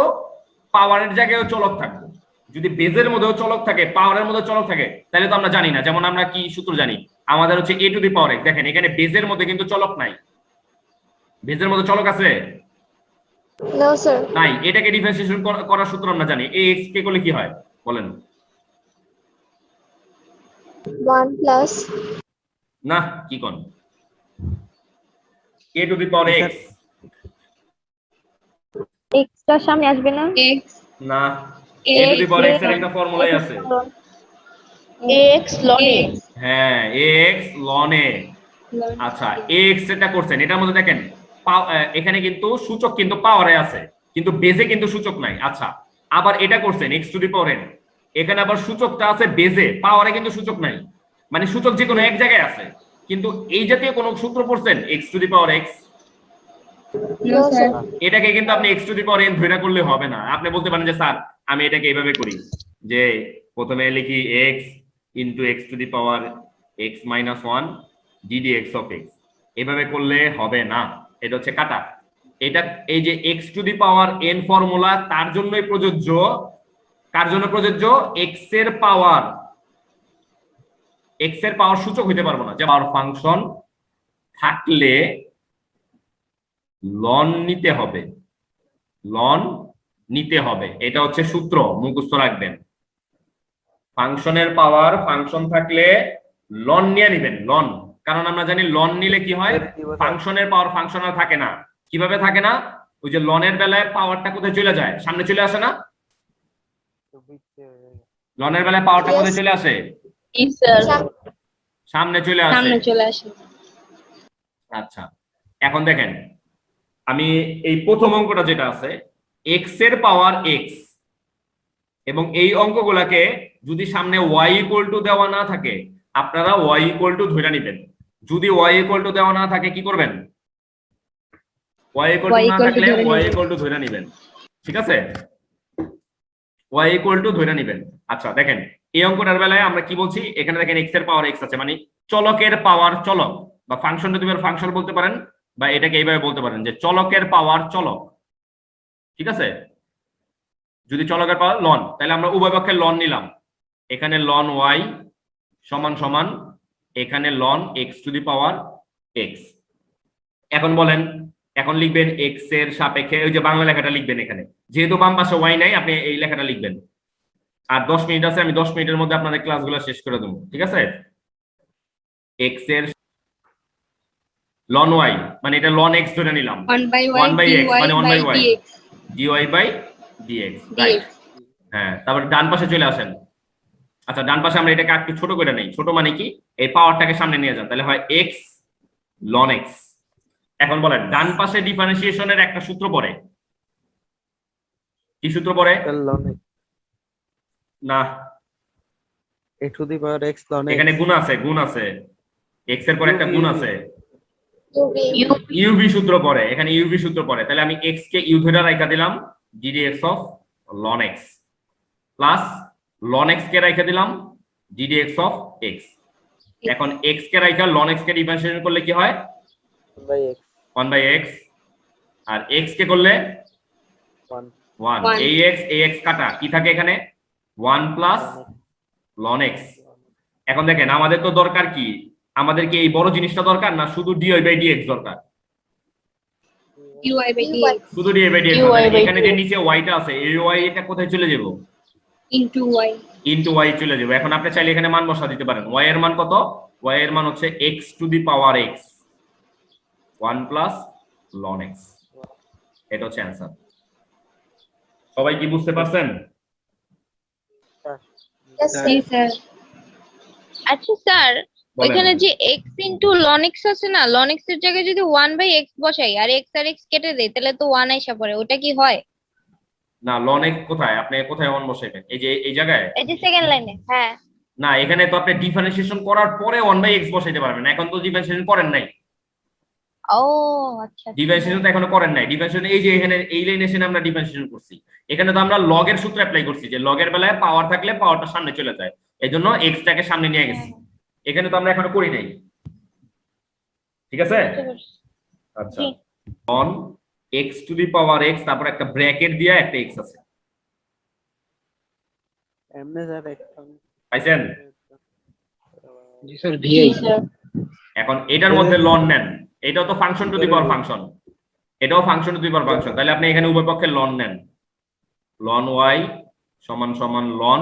পাওয়ারের জায়গায়ও চলক থাকবো। যদি বেজের মধ্যেও চলক থাকে, পাওয়ারের মধ্যে চলক থাকে, তাহলে তো আমরা জানি না। যেমন আমরা কি সূত্র জানি? আমাদের হচ্ছে a two the power x। দেখেন এখানে বেজের মধ্যে কিন্তু চলক নাই। বেজের মধ্যে চলক আছে? No sir. নাই। এটাকে ডিফারেন্সিয়েশন করার সূত্র আমরা জানি। ax কে করলে কি হয় বলেন? 1 প্লাস না, কি কোন? a two the power x। x টার সামনে আসবে না? x না, a two the power x এর একটা ফর্মুলাই আছে। x ln a। হ্যাঁ, ax ln a। আচ্ছা, ax এটা করছেন, এটার মধ্যে দেখেন এখানে কিন্তু সূচক কিন্তু পাওয়ারে আছে, কিন্তু বেজে কিন্তু সূচক নাই। আচ্ছা, আবার এটা করছেন x to the power n, এখানে আবার সূচকটা আছে বেজে, পাওয়ারে কিন্তু সূচক নাই। মানে সূচক যে কোনো এক জায়গায় আছে, কিন্তু এই জাতীয় কোন সূত্র পড়ছেন x to the power x? No sir. এটাকে কিন্তু আপনি x to the power n ধরে করলে হবে না। আপনি বলতে পারেন যে স্যার আমি এটাকে এইভাবে করি, যে প্রথমে লিখি x into x to the power x minus 1 ddx of x। এভাবে করলে হবে না, এটা হচ্ছে কাটা। এটা এই যে x to the power n formula তার জন্যই প্রযোজ্য। কার জন্য প্রযোজ্য? x এর পাওয়ার সূচক হইতে পারবো না। যে পাওয়ার ফাংশন থাকলে লন নিতে হবে, লন নিতে হবে। এটা হচ্ছে সূত্র, মুখস্থ রাখবেন। ফাংশনের পাওয়ার ফাংশন থাকলে লন নিয়ে নেবেন, লন। কারণ আমরা জানি লন নিলে কি হয়? ফাংশনের পাওয়ার ফাংশন আর থাকে না। কিভাবে থাকে না? ওই যে লনের বেলায় পাওয়ারটা কোথায় চলে যায়? সামনে চলে আসে না? লনের বেলায় পাওয়ারটা কোথায় চলে আসে? সামনে চলে আসে। সামনে চলে আসে। আচ্ছা, এখন দেখেন আমি এই প্রথম অঙ্কটা যেটা আছে x এর পাওয়ার x, এবং এই অঙ্কগুলাকে যদি সামনে y ইকুয়াল টু দেওয়া না থাকে আপনারা y ইকুয়াল টু ধরে নেবেন। যদি y ইকুয়াল টু দেওয়া না থাকে কি করবেন? y ইকুয়াল টু না থাকলে y ইকুয়াল টু ধরে নেবেন। ঠিক আছে, y ইকুয়াল টু ধরে নেবেন। আচ্ছা দেখেন এই অঙ্কটার বেলায় আমরা কি বলছি? এখানে দেখেন x এর পাওয়ার x আছে, মানে চলকের পাওয়ার চলক। বা function to the power function বলতে পারেন, বা এটাকে এইভাবে বলতে পারেন যে চলকের পাওয়ার চলক। ঠিক আছে, যদি চলকের পাওয়ার লন, তাহলে আমরা উভয় পক্ষে লন নিলাম। এখানে লন ওয়াই সমান সমান এখানে লন x to the power x. এখন বলেন, এখন লিখবেন এক্স এর সাপেক্ষে ওই যে বাংলা লেখাটা লিখবেন এখানে, যেহেতু বাম পাশে ওয়াই নাই আপনি এই লেখাটা লিখবেন। আর 10 মিনিট আছে, আমি 10 মিনিটের মধ্যে আপনাদের ক্লাসগুলো শেষ করে দেবো। ঠিক আছে, এক্স এর লন ওয়াই মানে এটা লন এক্স ধরে নিলাম, 1 by y 1 by x মানে 1 by y dx dy by dx, right? হ্যাঁ, তারপর ডান পাশে চলে আসেন। আচ্ছা, ডান পাশে আমরা এটাকে একটু ছোট করে নেই। ছোট মানে কি, এই পাওয়ারটাকে সামনে নিয়ে যান, তাহলে হয় x ln x। এখন বলেন, ডান পাশে ডিফারেন্সিয়েশনের একটা সূত্র পড়ে, কি সূত্র পড়ে? ln x না, a to the power x ln x এখানে গুণ আছে, গুণ আছে, x এর পরে একটা গুণ আছে, UV ইউভি সূত্র পড়ে, এখানে ইউভি সূত্র পড়ে। তাহলে আমি x কে ইউ ধরে রাখা দিলাম ddx of ln x plus ln x কে রাখা দিলাম ddx অফ x। এখন x কে রাখা ln x কে ডিফারেন্সিয়েশন করলে কি হয়? 1 by x 1 by x, R x কে করলে 1 1 ax কাটা কি থাকে এখানে 1 প্লাস ln x। এখন দেখেন, আমাদের তো দরকার কি, আমাদের কি এই বড় জিনিসটা দরকার না শুধু dy by dx দরকার? dy by dx শুধু dy by dx। এখানে যে নিচে y টা আছে, এই y এটা কোথায় চলে যাব? into y ইনটু y চলে যাবে। এখন আপনি চাইলে এখানে মান বসা দিতে পারেন। y এর মান কত? y এর মান হচ্ছে x to the power x 1 plus ln x। এটা হচ্ছে অ্যানসার। সবাই কি বুঝতে পারছেন? yes sir জি স্যার আচ্ছা স্যার, বলেন। ওইখানে যে x ইনটু ln x আছে না, ln x এর জায়গায় যদি 1 বাই x বসাই আর x কেটে দেই, তাহলে তো 1 আইসা পড়ে, ওটা কি হয়? না, ln x কোথায়, আপনি কোথায় অন বসাইবেন? এই যে এই জায়গায়? এই যে সেকেন্ড লাইনে। হ্যাঁ, না, এখানে তো আপনি ডিফারেন্সিয়েশন করার পরে 1 বাই x বসাইতে পারবেন। এখন তো ডিফারেন্সিয়েশন করেন নাই, ও আচ্ছা। ডিফারেন্সিয়েশন তো এখনো করেন নাই। ডিফারেন্সিয়েশন এই যে এখানে এই লাইনে এসে আমরা ডিফারেন্সিয়েশন করছি। এখানে তো আমরা লগ এর সূত্র অ্যাপ্লাই করছি যে লগের বেলায় পাওয়ার থাকলে পাওয়ারটা সামনে চলে যায়, এজন্য x টাকে সামনে নিয়ে গেছি। এখানে তো আমরা এখনো করি নাই। ঠিক আছে, আচ্ছা, জি। ln x to the power x, তারপর একটা ব্র্যাকেট দিয়ে একটা x আছে, এমনে স্যার পাইছেন? জি স্যার ভিআই এখন এটার মধ্যে লন নেন, এটাও তো function to the power function, এটাও function to the power function. তাহলে আপনি এখানে উভয় পক্ষে লন নেন, ln y সমান সমান ln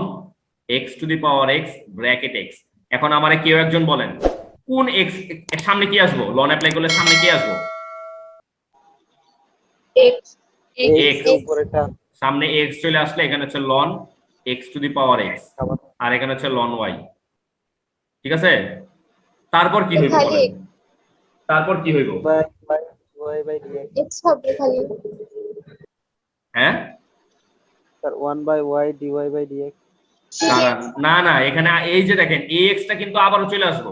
x to the power x bracket x। এখন আমারে কেউ একজন বলেন, কোন x এর সামনে কি আসবো? লন অ্যাপ্লাই করলে সামনে কি আসবো? x x, উপরেটা সামনে x চলে আসলে এখানে হচ্ছে ln x to the power x, আর এখানে হচ্ছে ln y। ঠিক আছে, তারপর কি হইব খালি বলেন? তারপর কি হইব? y by dx x হবে খালি হ্যাঁ, sir 1 by y dy by dx না না, এখানে এই যে দেখেন ax টা কিন্তু আবারও চলে আসবো।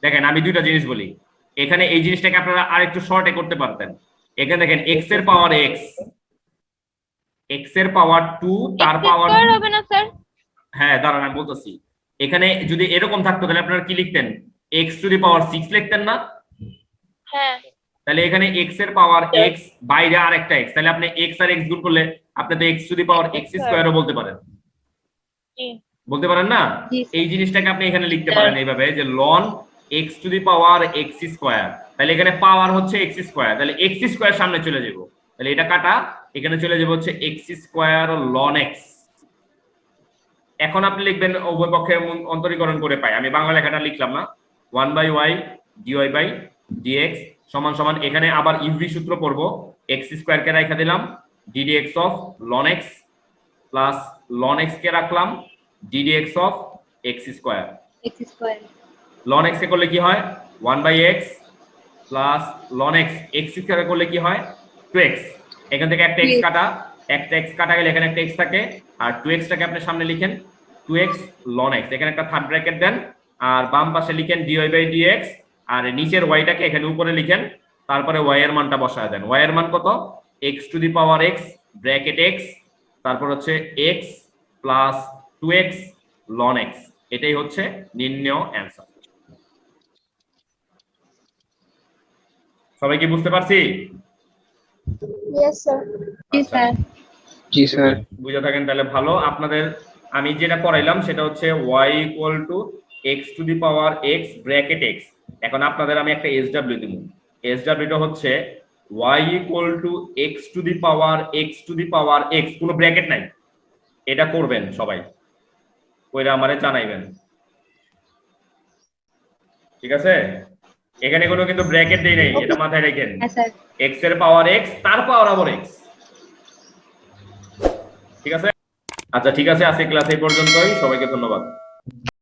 দেখেন, আমি দুইটা জিনিস বলি, এখানে এই জিনিসটাকে আপনারা আরেকটু শর্টে করতে পারতেন। এখানে দেখেন x এর পাওয়ার x এর পাওয়ার 2 তার পাওয়ার স্কয়ার হবে না স্যার? হ্যাঁ, দাঁড়ান আমি বলতেছি। এখানে যদি এরকম থাকতো তাহলে আপনারা কি লিখতেন? x টু দি পাওয়ার 6 লিখতেন না? হ্যাঁ, তাহলে এখানে x এর পাওয়ার x, বাইরে আরেকটা x, তাহলে আপনি x আর x গুণ করলে আপনি তো x to the power x স্কয়ারও বলতে পারেন, জি। বলতে পারেন না? জি। এই জিনিসটাকে আপনি এখানে লিখতে পারেন এইভাবে যে ln x to the power x square. তাহলে এখানে পাওয়ার হচ্ছে x স্কয়ার, তাহলে x স্কয়ার সামনে চলে যাব, তাহলে এটা কাটা, এখানে চলে যাব হচ্ছে x স্কয়ার ln x। এখন আপনি লিখবেন উভয় পক্ষে অন্তরীকরণ করে পাই, আমি বাংলা লেখাটা লিখলাম না, 1 by y dy by dx সমান সমান, এখানে আবার ইউভি সূত্র পড়বো, x স্কয়ার কে রাখা দিলাম ddx of ln x plus ln x কে রাখলাম ddx of x square. x square ln x এ করলে কি হয় 1 by x plus ln x, x square করলে কি হয় 2x। এখান থেকে একটা x কাটা, একটা x কাটা গেলে এখানে একটা x থাকে, আর 2x টাকে আপনি সামনে লিখেন 2x ln x, এখানে একটা থার্ড ব্র্যাকেট দেন, আর বাম পাশে লিখেন dy বাই dx, আর নিচের y টাকে এখানে উপরে লিখেন, তারপরে y এর মানটা বসায় দেন। y এর মান কত? x to the power x bracket x, তারপর হচ্ছে x plus 2x ln x। এটাই হচ্ছে নির্ণয় অ্যানসার। সবাই কি বুঝতে পারছি? Yes, sir. জি স্যার। জি স্যার। বুঝে থাকেন তাহলে ভালো। আপনাদের আমি যেটা পড়াইলাম সেটা হচ্ছে y x to the power x bracket x। এখন আপনাদের আমি একটা SW দিব। SW টা হচ্ছে y x to the power x, কোনো ব্র্যাকেট নাই। এটা করবেন সবাই, কইরা আমারে জানাইবেন, ঠিক আছে? এখানে কোনো কিন্তু ব্র্যাকেট দেই নাই, এটা মাথায় রাখেন। হ্যাঁ স্যার। x এর পাওয়ার x, তার পাওয়ার আবার x, ঠিক আছে? আচ্ছা ঠিক আছে, আজকে ক্লাস এই পর্যন্তই। সবাইকে ধন্যবাদ।